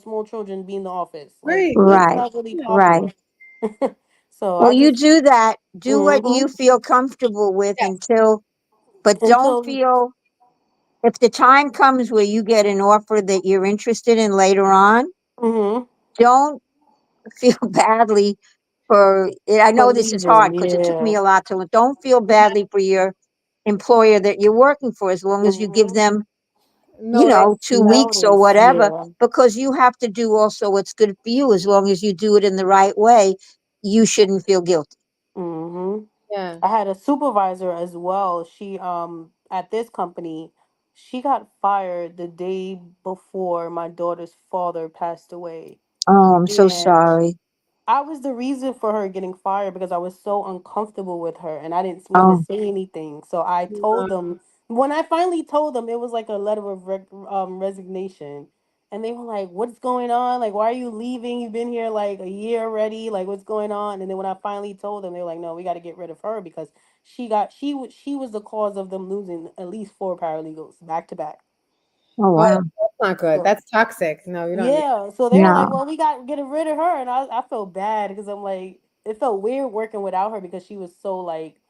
small children be in the office? Like Right. it's Right, not really right. popular. So Well, I you just do that. Do what you hmm feel comfortable with Yes. but don't until feel, if the time comes where you get an offer that you're interested in later on, hmm don't feel badly for, I for know this is leaving, hard because it took yeah. me a lot to, don't feel badly for your employer that you're working for as long as you give hmm them, Notice. 2 weeks or Notice, whatever, yeah. because you have to do also what's good for you. As long as you do it in the right way, you shouldn't feel guilty. hmm Yeah. I had a supervisor as well. She at this company, she got fired the day before my daughter's father passed away. Oh, I'm so And sorry. I was the reason for her getting fired because I was so uncomfortable with her and I didn't want to Oh, say anything. So I Wow. told them when I finally told them it was like a letter of resignation. And they were like, "What's going on? Like, why are you leaving? You've been here like a year already. Like, what's going on?" And then when I finally told them, they were like, "No, we got to get rid of her because she was the cause of them losing at least 4 paralegals back to back." oh, Oh, wow. that's not good. So That's toxic. No, you don't do. yeah, so they were like, No, "Well, we got getting rid of her," and I felt bad because I'm like, it felt weird working without her because she was so like,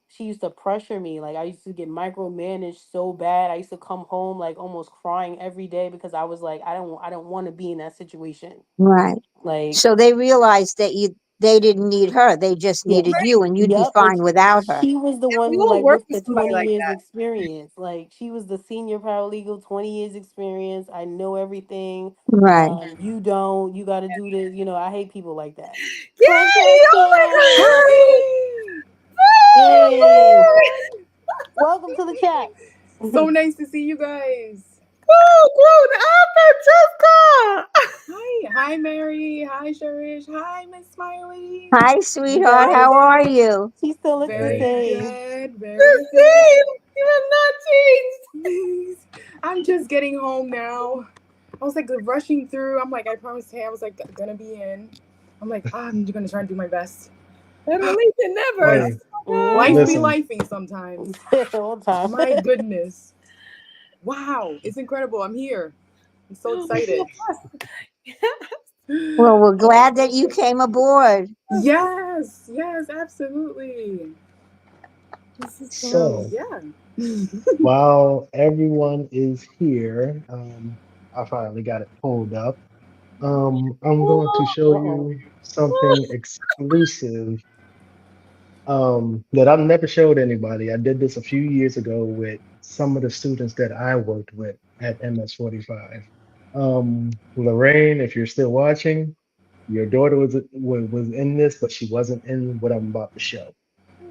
she used to pressure me. Like I used to get micromanaged so bad. I used to come home like almost crying every day because I was like, I don't want to be in that situation. right. Like, So they realized that they didn't need her. They just yeah, needed you and you'd be yep. And fine without her. she was the We one all like work with with the somebody 20 like years that. experience. Like she was the senior paralegal, 20 years experience. I know everything. Right. You don't. You got to do this. I hate people like that. Yay! Oh my Francesca, Hi! hey, God! welcome to the chat. So nice to see you guys. Grown up, Francesca! Hi, Mary. Hi, Sharish. Hi, Miss Smiley. Hi, You sweetheart. How guys, are you? She still looks the very same. good, The very good. same. You have not changed. I'm just getting home now. I was like rushing through. I'm like, I promised hey, I was like gonna be in. I'm like, I'm gonna try and do my best. Better late than never. Wait, Oh Life be Listen, lifing sometimes. All the time. My goodness. Wow, it's incredible. I'm here. I'm so excited. Well, we're Oh my glad that you goodness. came aboard. Yes, yes, absolutely. This is So so yeah. while everyone is here, I finally got it pulled up. I'm going to show Uh-oh. you something exclusive that I've never showed anybody. I did this a few years ago with some of the students that I worked with at MS-45. Lorraine, if you're still watching, your daughter was in this, but she wasn't in what I'm about to show.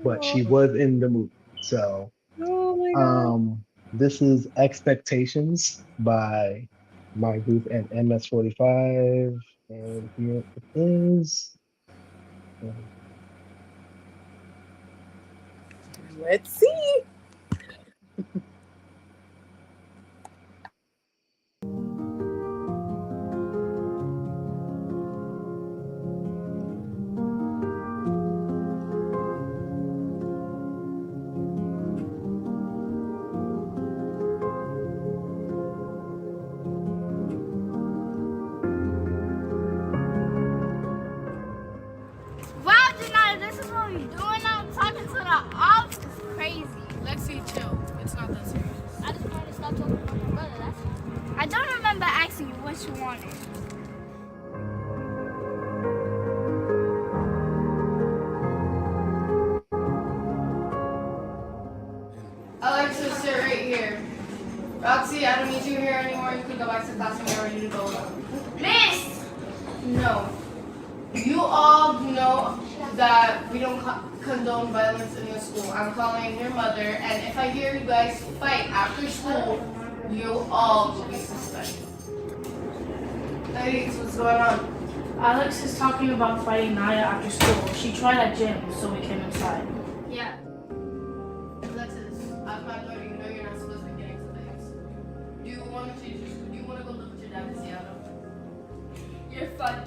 But she was in the movie. So Oh my God. this is Expectations by my group and MS-45. And here it is. Um, Let's see. Wow, Janai, this is what we're doing now. Talking to the ops is crazy. Lexi, chill. It's not that serious. I just wanted to stop talking about my brother. That's all. I don't remember asking you what you wanted. Alexa, sit right here. Roxy, I don't need you here anymore. You can go back to class when you're ready to go. Miss! No. You all know that we don't condone violence in the school. I'm calling your mother, and if I hear you guys fight after school, you all will be suspended. Ladies, what's going on? Alex is talking about fighting Naya after school. She tried at gym, so we came inside. Yeah. Alexis, as my daughter, you know you're not supposed to be getting to things. Do you want to change your school? Do you want to go live with your dad in Seattle? You're fun.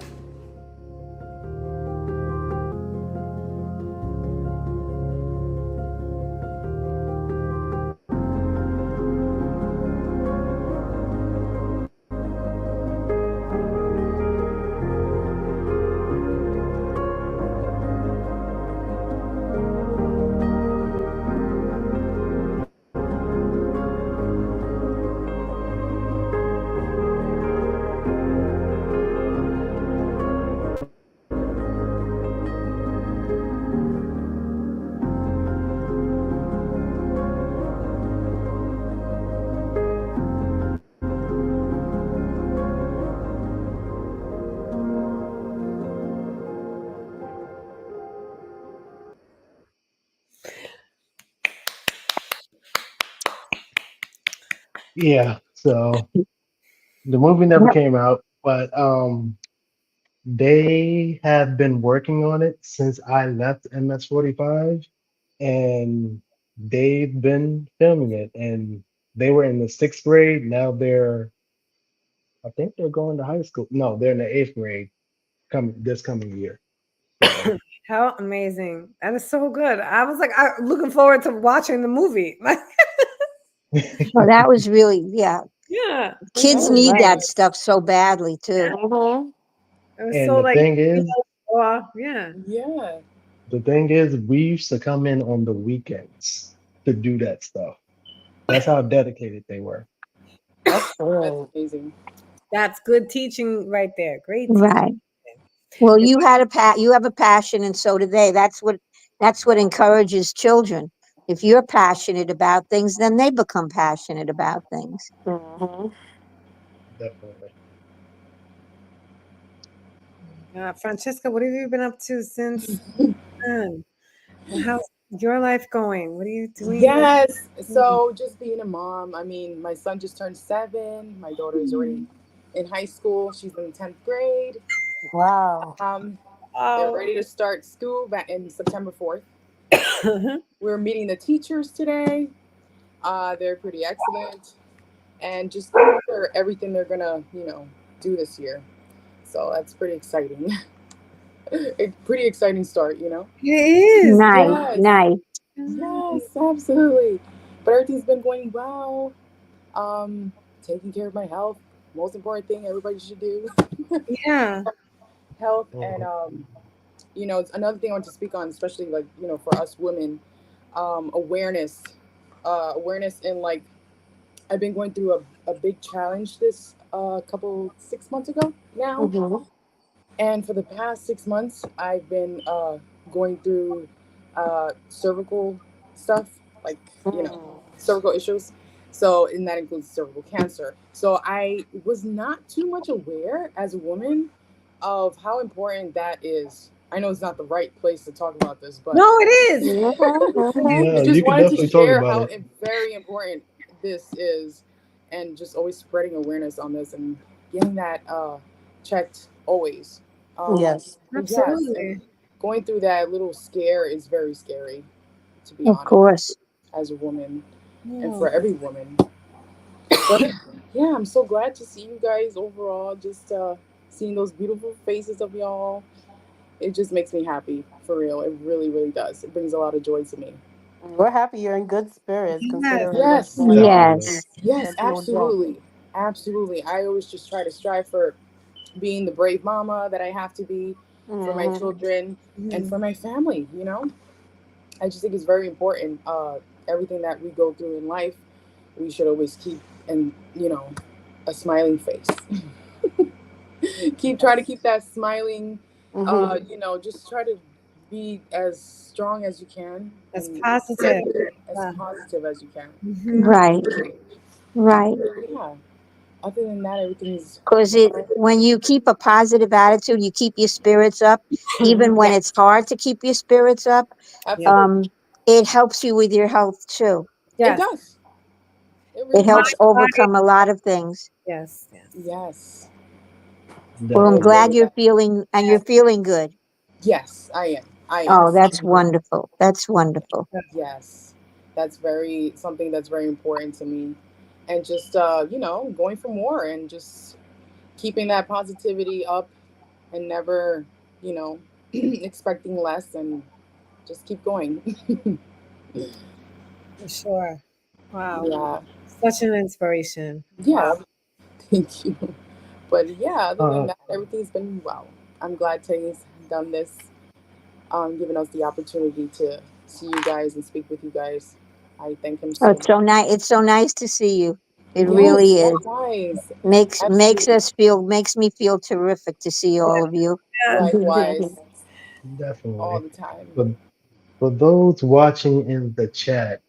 yeah, so the movie never Yep. came out, but they have been working on it since I left MS-45, and they've been filming it. And they were in the sixth grade. Now I think they're going to high school. No, they're in the eighth grade coming this coming year. So How amazing. That is so good. I was like, I'm looking forward to watching the movie. Like, Well, that was really, yeah. yeah. That Kids was need that nice. stuff so badly too. Mm-hmm. It was and so the like, thing is, yeah. Yeah. we used to come in on the weekends to do that stuff. That's how dedicated they were. That's That's cool. amazing. That's good teaching right there. Great teaching. Right. Well, It's- you have a passion, and so do they. That's what encourages children. If you're passionate about things, then they become passionate about things. Mm-hmm. Definitely. Francesca, what have you been up to since then? How's your life going? What are you doing? Yes. So just being a mom. I mean, my son just turned 7. My daughter is already in high school. She's in 10th grade. Wow. Um, they're Oh. ready to start school back in September 4th. We're meeting the teachers today. They're pretty excellent, and just going over everything they're gonna, do this year. So that's pretty exciting. A pretty exciting start. It is. Nice, Yes. nice. Yes, absolutely. But everything's been going well. Um, Taking care of my health. Most important thing everybody should do. Yeah. Health and Mhm. it's another thing I want to speak on, especially like, for us women, awareness. Awareness in like I've been going through a big challenge this couple 6 months ago now. Mhm. And for the past 6 months, I've been going through cervical stuff, like, Mm. cervical issues. So, and that includes cervical cancer. So, I was not too much aware as a woman of how important that is. I know it's not the right place to talk about this, but No, it is. Mhm. Mhm. I No, just you can wanted to definitely talk share about how it. very important this is, and just always spreading awareness on this and getting that checked always. Yes. But yes, and Absolutely. going through that little scare is very scary, to be Of honest, course. as a woman, and Yeah. for every woman. But yeah, I'm so glad to see you guys overall. Just seeing those beautiful faces of y'all, it just makes me happy for real. It really, really does. It brings a lot of joy to me. We're happy you're in good spirits Yes. considering what's Yes, going on. Definitely. Yes. yes, That's no joke. absolutely, absolutely. I always just try to strive for being the brave mama that I have to be for my Mhm. children and Mhm. for my family. I just think it's very important. Everything that we go through in life, we should always keep and a smiling face. Try to Yes. keep that smiling. Mhm. Just try to be as strong as you can That's and positive. as Yeah. positive as you can. Hmm. Right. Right. Yeah. Other than that, everything's Because when you keep a positive attitude, you keep your spirits up, even when yeah, it's hard to keep your spirits up. Yeah. absolutely. Um, it helps you with your health too. It Yes. does. It It really Mind, helps does. body. overcome a lot of things. Yes. Yes. Yes. Well, I'm It Definitely. glad really you're does. feeling and you're feeling good. Yes, I am. I am. Oh, that's wonderful. That's wonderful. Yes. That's very something that's very important to me. And just going for more and just keeping that positivity up and never, you know, expecting less and just keep going. For sure. Wow. Yeah. Such an inspiration. Yeah. Wow. Thank you. But yeah, other than Uh, that, everything's been well. I'm glad Tay's done this, giving us the opportunity to see you guys and speak with you guys. I thank him Oh, so it's much. so nice. It's so nice to see you. It Yes, really is. likewise. Makes Absolutely. us feel makes me feel terrific to see all of you. Yeah. Likewise. All Definitely. the time. But for those watching in the chat,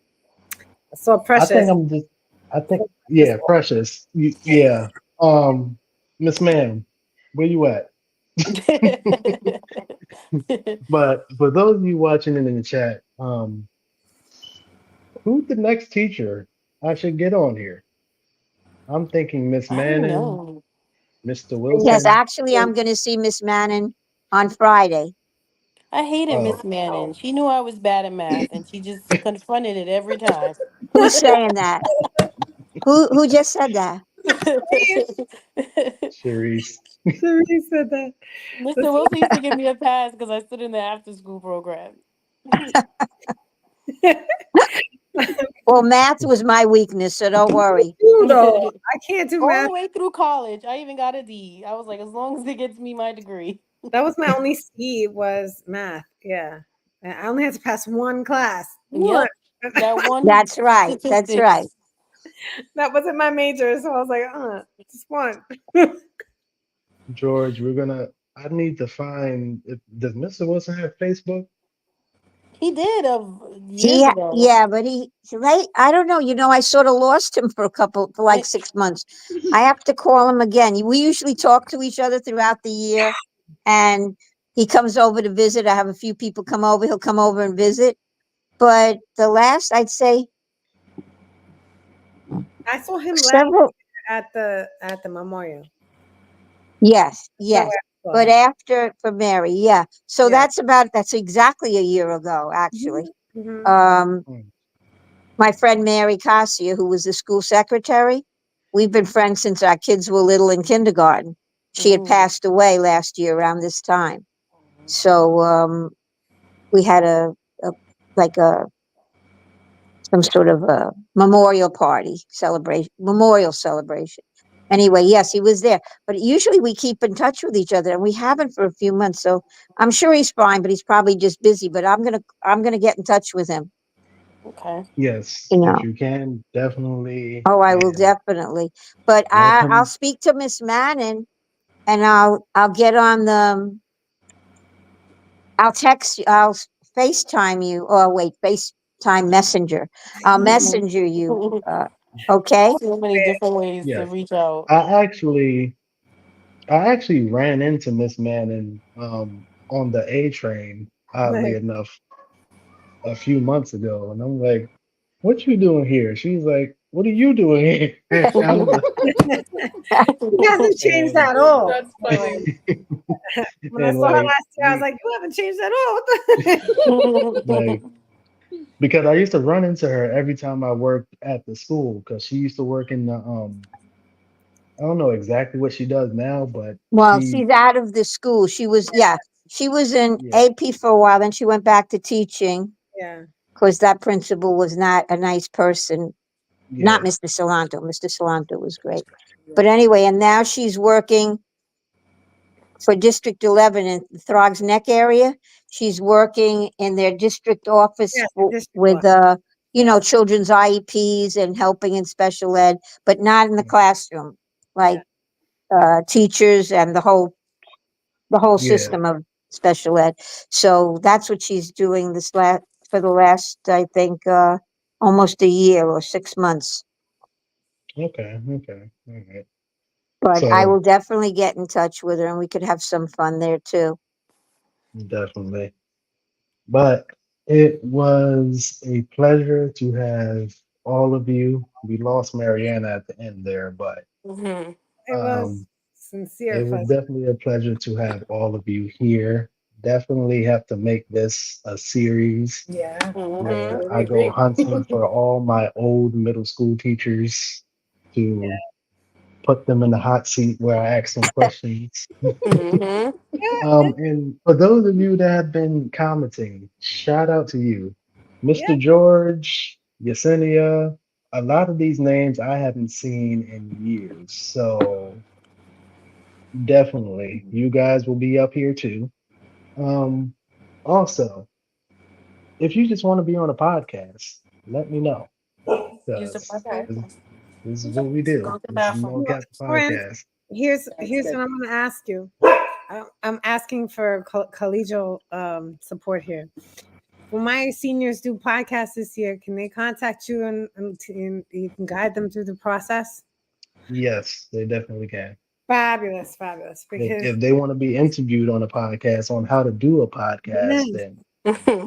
So I think precious. I'm just, I think, So precious. yeah, Precious. Yeah. Um, Miss Ma'am, where you at? But for those of you watching it in the chat, who's the next teacher I should get on here? I'm thinking Miss I don't Manning, know. Mr. Yes, Wilson. actually, I'm going to see Miss Mannon on Friday. I hated Miss Oh, Manning. She knew I was bad at math and she just confronted it every time. Who's saying that? Who just said that? Cherise. Somebody said that. Mr. Wilson used to give me a pass because I stood in the after school program. Well, math was my weakness, so don't worry. You know, I can't do All math. the way through college, I even got a D. I was like, as long as it gets me my degree. That was my only C was math. Yeah. And I only had to pass one class. One. Yep. That one That's right. That's right. statistics. That wasn't my major, so I was like, just one. George, I need to find, does Mr. Wilson have Facebook? He did of years ago. Yeah, but right. I don't know. I sort of lost him for like I 6 months. I have to call him again. We usually talk to each other throughout the year, and he comes over to visit. I have a few people come over. He'll come over and visit. But the last, I'd say, I saw him last several. at the memorial. Yes, That's yes. where I saw But him. after for Mary, yeah. So Yeah. that's exactly a year ago, actually. Hmm. Um, Hmm. my friend Mary Cassia, who was the school secretary, we've been friends since our kids were little in kindergarten. She had mm, passed away last year around this time. So we had a like a some sort of a memorial party celebration, memorial celebration. Anyway, yes, he was there. But usually we keep in touch with each other, and we haven't for a few months. So I'm sure he's fine, but he's probably just busy. But I'm gonna get in touch with him. Okay. Yes, You if know. you can, definitely, Oh, I will and definitely. But let I'll him. speak to Miss Mannon, and I'll get on the. I'll text you. FaceTime you. Oh wait, FaceTime Messenger. I'll messenger you. Uh, okay. So many different ways to Yes, reach out. I actually, I actually ran into Miss Manning on the A train, oddly Nice. enough, a few months ago, and I'm like, "What you doing here?" She's like, "What are you doing here?" I was like, He hasn't changed and at all. That's funny. When I and saw her like last year, I was we like, "You haven't changed at all." What the- like because I used to run into her every time I worked at the school because she used to work in the I don't know exactly what she does now, but Well, she she's out of the school. She was in yeah, AP for a while. Then she went back to teaching Yeah, because that principal was not a nice person. Not yeah, Mr. Salanto. Mr. Salanto was great. Yeah. But anyway, and now she's working for District 11 in the Throgs Neck area. She's working in their district office yes, the district with, one. Yes, children's IEPs and helping in special ed, but not in the classroom, like yeah. teachers and the whole yeah. system of special ed. So that's what she's doing for the last, I think, almost a year or 6 months. Okay, okay, all right. But I So will definitely get in touch with her, and we could have some fun there too. definitely. But it was a pleasure to have all of you. We lost Mariana at the end there, but Mhm. It was um, sincere it was pleasure. definitely a pleasure to have all of you here. Definitely have to make this a series Yeah. I Mhm. where totally I go agree. hunting for all my old middle school teachers to put them in the hot seat where I ask them questions. Mhm. Yeah, And for those of you that have been commenting, shout out to you. yeah, Mr. George, Yesenia, a lot of these names I haven't seen in years. So definitely, you guys will be up here too. Um, Also, if you just want to be on a podcast, let me know Use the because Okay. bathroom. this is what we Go do. to the This is bathroom. No Well, Cap friends, Podcast. That's here's good. what I'm going to ask you. I'm asking for collegial support here. When my seniors do podcasts this year, can they contact you and you can guide them through the process? Yes, they definitely can. Fabulous, fabulous. Because If they want to be interviewed on a podcast on how to do a podcast, yes, then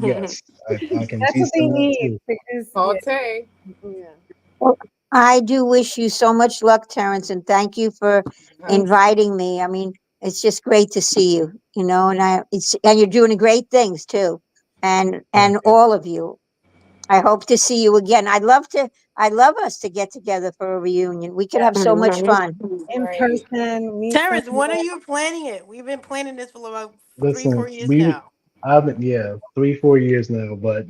yes, I can that's what teach they them that need. too. Because Call Tay. yeah. Well, I do wish you so much luck, Terrence, and thank you for Thank inviting me. I mean, it's just great to see you, and you're doing great things too. And Thank you. all of you. I hope to see you again. I'd love us to get together for a reunion. We could have so much Mhm. fun. in Right. person, meet some. Terrence, when are you planning it? We've been planning this for about three, four Listen, years now. I've been, yeah, 3, 4 years now, but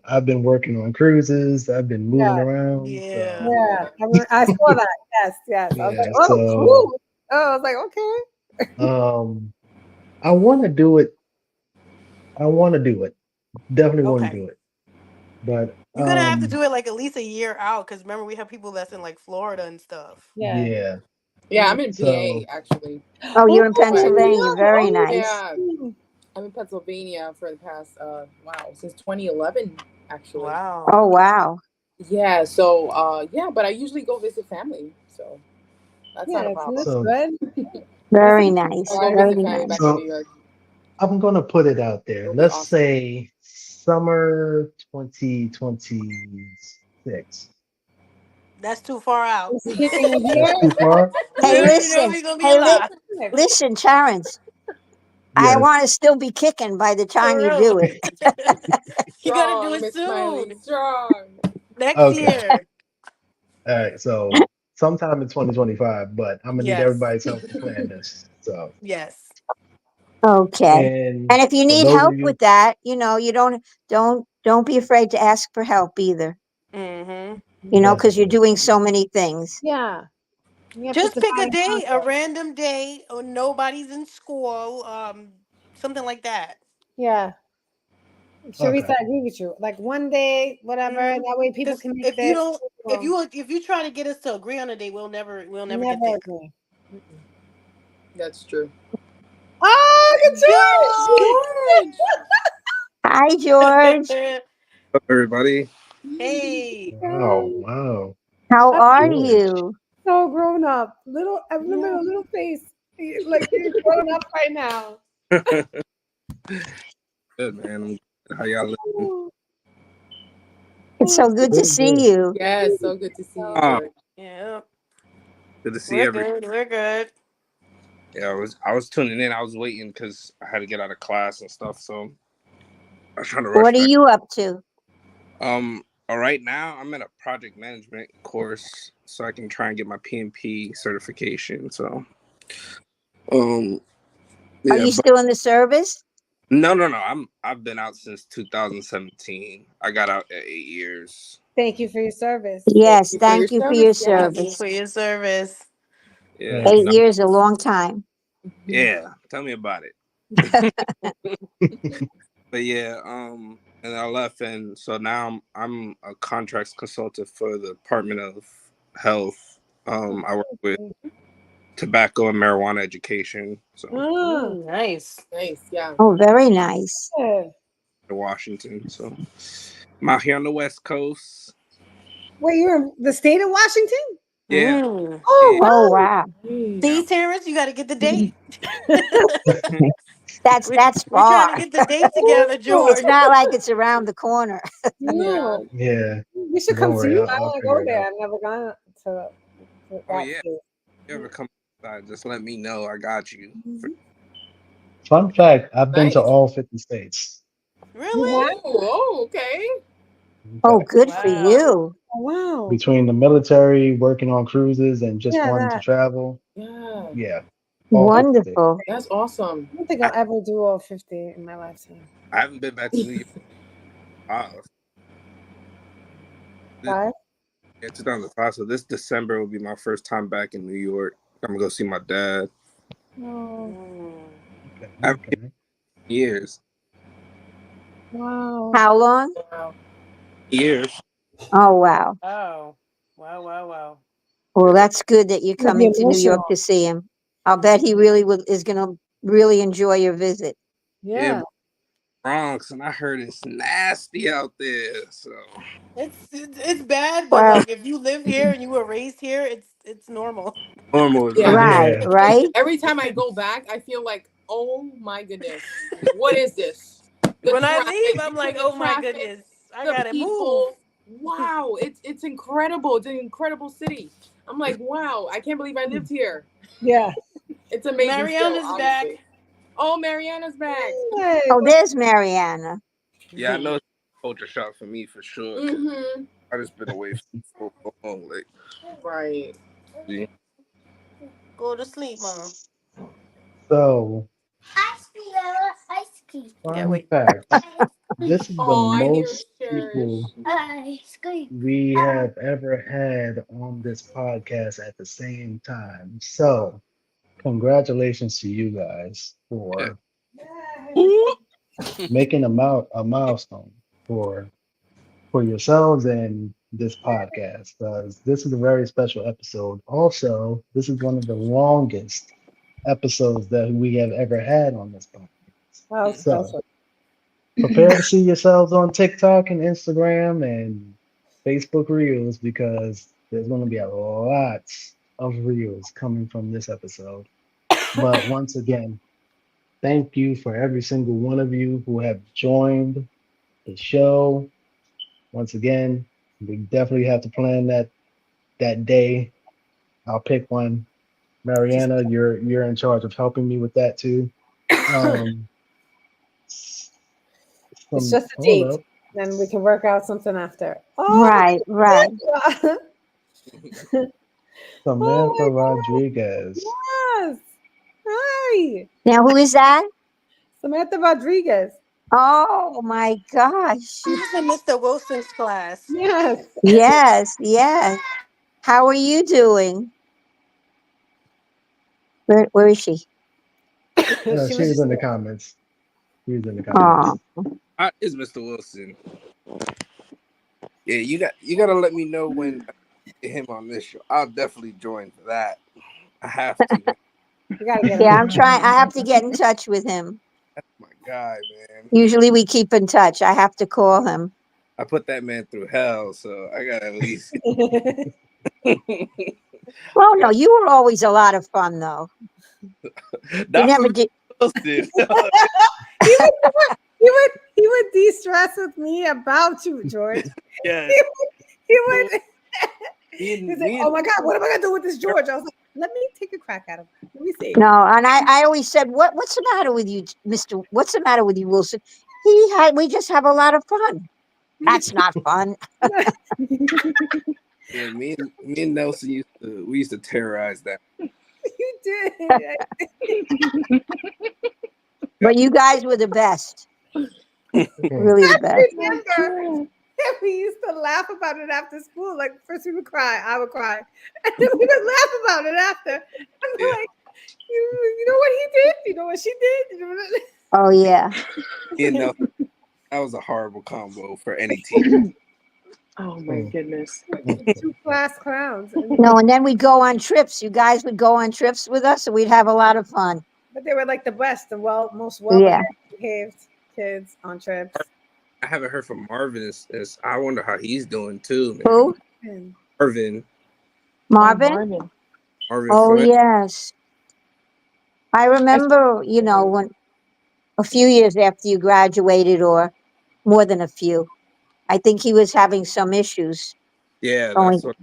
I've been working on cruises. I've been moving Yeah, around. Yeah. So, yeah. I saw that. Yes, yes. I was like, yeah, oh, so, cool. Oh, I was like, okay. um, I want to do it. I want to do it. Definitely want to Okay. do it. But, You're gonna have to do it like at least a year out because remember we have people that's in like Florida and stuff. Yeah. yeah, Yeah, I'm in PA so, actually, Oh, you're in Oh, but Pennsylvania. Very nice. yeah, oh, I'm in Pennsylvania for the past wow, since 2011 actually. Wow. Oh, wow. Yeah, so yeah, but I usually go visit family, so that's not a yeah. So problem. that's so, good. That's Very I'll nice. go Very visit family nice. back in New so York. I'm gonna put it out there. It'll be Let's awesome. say summer 2026. That's too far out. it's kicking That's here. too far. We Hey, already know if listen. he's gonna be Hey, alive. listen, Terrence. I Yes. want to still be kicking by the time For you real. do it. You gotta do Strong, it Miss Smiley, soon. strong. Next Okay. year. All right. So sometime in 2025, but I'm gonna need Yes. everybody's help to plan this. So, Yes. Okay. and And if you for need those of help you, with that, you don't be afraid to ask for help either. Mm-hmm. because you're Definitely. doing so many things. Yeah. You have to Just pick a define day, a concept. random day, or nobody's in school. Something like that. Yeah. Sharita, Okay. I agree with you. Like one day, whatever. Mm-hmm. That way people Because can make if you their don't, well, if you try to get us to agree on a day, we'll never get never there. agree. Mm-mm. That's true. Oh, good George! Hi, George. George. Up, everybody? Hey. Wow. Wow. How are George. you? So grown up. Little I remember Yeah. the little face. Like you're grown up right now. Good, man. How y'all living? Oh, It's so good to Good. see Good. you. Yes, so good to see you, Oh, George. Yeah. good to see We're every. good. We're good. Yeah, I was tuning in. I was waiting because I had to get out of class and stuff, so I was trying to rush What are back. you up to? Right now I'm in a project management course, so I can try and get my PMP certification. So, um, Are yeah, you but still in the service? no. I've been out since 2017. I got out at 8 years. thank you for your service. Thank Yes, you for your thank you for your service. Thank you service. Yes. for your service. Yeah, Thank Eight no, you. years, a long time. yeah. Tell me about it. But yeah, and I left, and so now I'm a contracts consultant for the Department of Health. I work with tobacco and marijuana education. So Ah, Nice. Nice. Yeah. Oh, very nice. yeah. in Washington. So I'm out here on the West Coast. Wait, you're in the state of Washington? Yeah, Mm. yeah, Oh, Oh wow. yeah. See, Terrence, you got to get the date. That's We're trying far. to get the date together, wow. It's George. not like it's around the corner. Yeah. No. Yeah. We should Don't come see worry. you. I I'll want to figure go it there. out. I've never gone to Oh that yeah. state. You ever come outside? Just let me know. I got you. Fun fact, I've been to Nice. all 50 states. You Really? have? Oh, okay. Fun Oh, fact. good for Wow. you. Oh, wow. Between the military, working on cruises, and just Yeah, wanting to that. travel, Yeah. yeah, all 50 states. Wonderful. That's awesome. I don't think I, I'll ever do all 50 in my lifetime. I haven't been back to New York. This, 5? yeah, 2005. So this December will be my first time back in New York. I'm gonna go see my dad. Oh, Mm. Okay. I haven't been Okay. in years. wow. How long? Wow. Years. Oh, wow. Wow. Wow. Wow. Wow. Well, Yeah. that's good that you're It'll be coming to New York emotional. to see him. I'll bet he really is going to really enjoy your visit. Yeah, Yeah. Bronx, and I heard it's nasty out there. So It's bad, but Well, like if you live here and you were raised here, it's normal. normal is Yeah. right. right, Yeah. right. Every time I go back, I feel like, oh my goodness, what is this? The When I leave, traffic, I'm like, between the oh my traffic, goodness, I the gotta move. people. Wow, it's incredible. It's an incredible city. I'm like, wow, I can't believe I lived here. Yeah. It's amazing still, Mariana's back. obviously. Oh, Mariana's back. Hey, Oh, well, there's Mariana. Yeah, I know it's a culture shock for me for sure. Cause Mm-hmm. I just been away for so long. Like, Right. see? Go to sleep, mom. So, Ice cream, ice cream. Yeah, fun wait. fact, this is the Oh, I hear most Cherish. people Ice cream. we have ever had on this podcast at the same time. So, congratulations to you guys Yeah. for Ooh. making a milestone for yourselves and this podcast. Because this is a very special episode. Also, this is one of the longest episodes that we have ever had on this podcast. how So special. prepare to see yourselves on TikTok and Instagram and Facebook Reels because there's going to be a lot of Reels coming from this episode. But once again, thank you for every single one of you who have joined the show. Once again, we definitely have to plan that day. I'll pick one. Mariana, you're in charge of helping me with that too. Um, It's some just a hold date. up, Then we can work out something after. Oh, Right, right. my oh Samantha my Rodriguez. God. Yes. Hi. Now, who is that? Samantha Rodriguez. Oh my gosh. He was in Mr. Wilson's class. Yes. Yes, yes. How are you doing? Where is she? She She was was just in the comments. She was in the Oh, comments. I is Mr. Wilson. Yeah, you gotta let me know when I get him on this show. I'll definitely join for that. I have to, man. you gotta get yeah, him. I'm trying. I have to get in touch with him. My guy, man. Usually we keep in touch. I have to call him. I put that man through hell, so I gotta at least. Well, no, you were always a lot of fun, though. You Not for never Mr. did. Wilson. He would de-stress with me about you, George. Yeah, He would. He's like, me and "Oh my God, what am I gonna do with this George?" I was like, "Let me take a crack at him. Let me see." No, and I always said, what's the matter with you, Mister? What's the matter with you, Wilson? We just have a lot of fun. That's not fun. yeah, me and Nelson used to terrorize that. You did. But you guys were the best. Really the best. Remember, we used to laugh about it after school. Like first we would cry, I would cry, and then we would laugh about it after. I'm Yeah, like, you know what he did? You know what she did? You know what- Oh yeah. me and Nelson, that was a horrible combo for any team. Oh my goodness. Two class clowns. No, and then we'd go on trips. You guys would go on trips with us, and we'd have a lot of fun. But they were like the best, the most Yeah. behaved kids on trips. I haven't heard from Marvin. I wonder how he's doing too, man. Who? Marvin, Marvin? Marvin. Marvin Oh Flynn. yes. I remember, when a few years after you graduated, or more than a few, I think he was having some issues Yeah, going. that's what.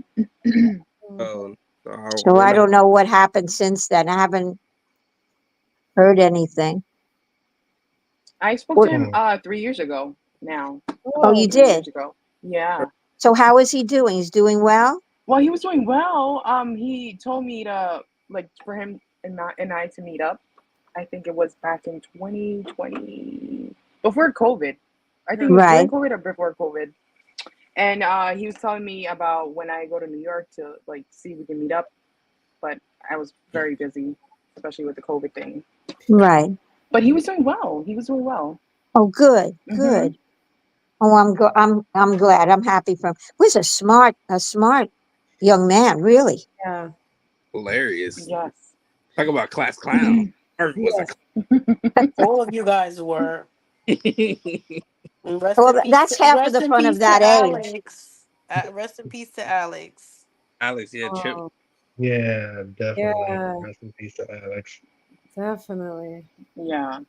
Oh, so So we're I not. don't know what happened since then. I haven't heard anything. I spoke to What? him 3 years ago now. Oh, Oh, you 3 years did. ago. Yeah. So how is he doing? He's doing well. Well, he was doing well. He told me to like for him and I to meet up. I think it was back in 2020 before COVID. I think it was during Right. COVID or before COVID. And he was telling me about when I go to New York to like see if we can meet up, but I was very busy, especially with the COVID thing. Right. But he was doing well. He was doing well. Oh, good. Hmm. Good. Oh, I'm glad. I'm happy for him. Was a smart young man, really. yeah. Hilarious. Yes. Talk about class clown. Marvin was a. Yes. All of you guys were. And rest Well, in peace. that's half of Rest the in fun of peace to that age. Alex. Rest in peace to Alex. Alex, yeah, Chip. Oh, Yeah, definitely. yeah, Rest in peace to Alex. definitely. Yeah.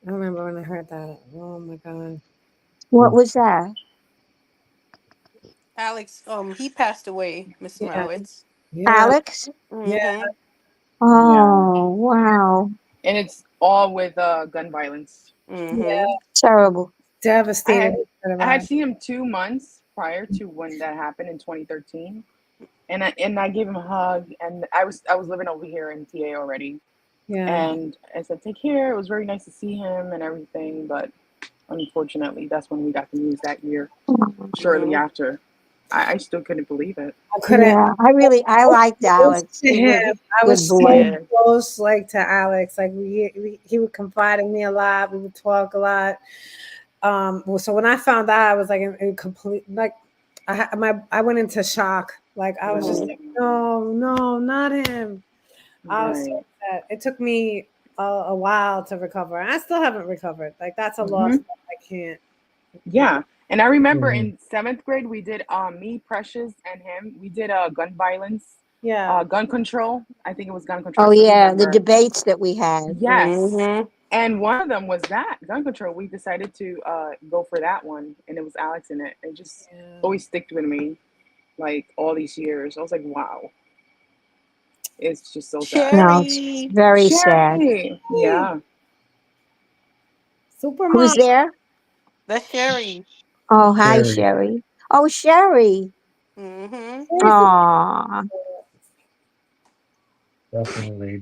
I remember when I heard that. Oh my God. What was that? Alex, he passed away, Miss Yeah. Marowitz. Yeah. Alex? Yeah. Mm-hmm. Yeah. Oh, wow. And it's all with gun violence. Mm-hmm. Yeah. Terrible. I Devastated. had Heard I had about it. seen him 2 months prior to when that happened in 2013, and I gave him a hug, and I was living over here in TA already, Yeah. and I said take care. It was very nice to see him and everything, but unfortunately, that's when we got the news that year. Shortly Mm-hmm. after, I still couldn't believe it. I couldn't. Yeah, I So liked close Alex. to He him. was a I good was boy. so Yeah. close, like to Alex. Like he would confide in me a lot. We would talk a lot. Well, so when I found out, I was like in complete like I went into shock. Like I was just Mm, like, no, not him. I was so right. upset. It took me a while to recover, and I still haven't recovered. Like that's a loss Hmm. that I can't. Yeah. And I remember Mhm. in seventh grade, we did me, Precious, and him. We did gun violence, Yeah, gun control. I think it was gun control. Oh I still yeah, the remember. debates that we had. Yes. Mm-hmm. And one of them was that gun control. We decided to go for that one, and it was Alex in it. It just yeah. always sticked with me, like all these years. I was like, wow, it's just so sad. No, it's Sherry. very sad. Sherry, Hey, yeah, Supermom. Who's there? That's Sherry. Oh, hi, Very, Sherry. Oh, Sherry. Mm-hmm. Hey, Aw. definitely.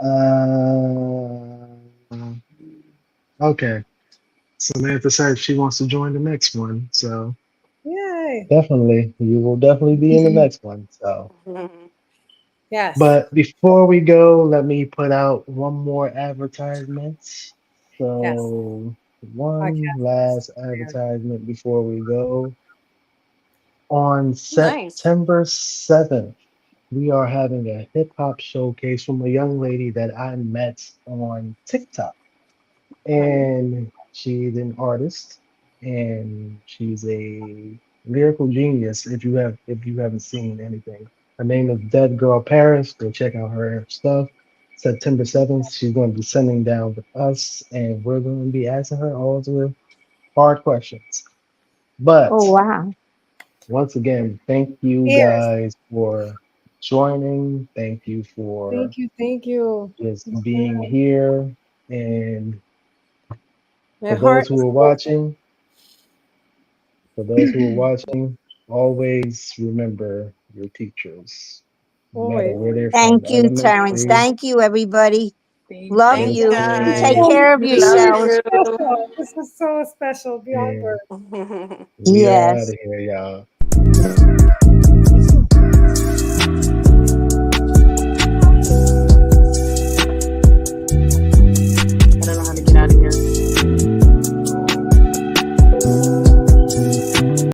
Uh, Okay. Samantha said she wants to join the next one, so Yay. definitely, you will definitely be in the next one. So, Yes. but before we go, let me put out one more advertisement. Yes. So, one Podcasters. last advertisement before we go. On Nice. September 7th, we are having a hip hop showcase from a young lady that I met on TikTok. Nice. And she's an artist and she's a lyrical genius if you haven't seen anything. Her name is Dead Girl Paris. Go check out her stuff. September 7th, she's going to be sitting down with us and we're going to be asking her all the hard questions. Oh, But wow. once again, thank you Cheers. guys for joining. Thank you for Thank you. Thank you. just being here. And My for heart those who is are full. watching, for those who are watching, always remember your teachers, no matter Always. where they're from, Thank you, Terrence. elementary, Thank you, everybody. Thank Love you. Thanks, you. middle You take guys. school, Thank care of you. Love This was yourselves. you. special. This was so special. Beyond and words. we are out Yes. of here, y'all.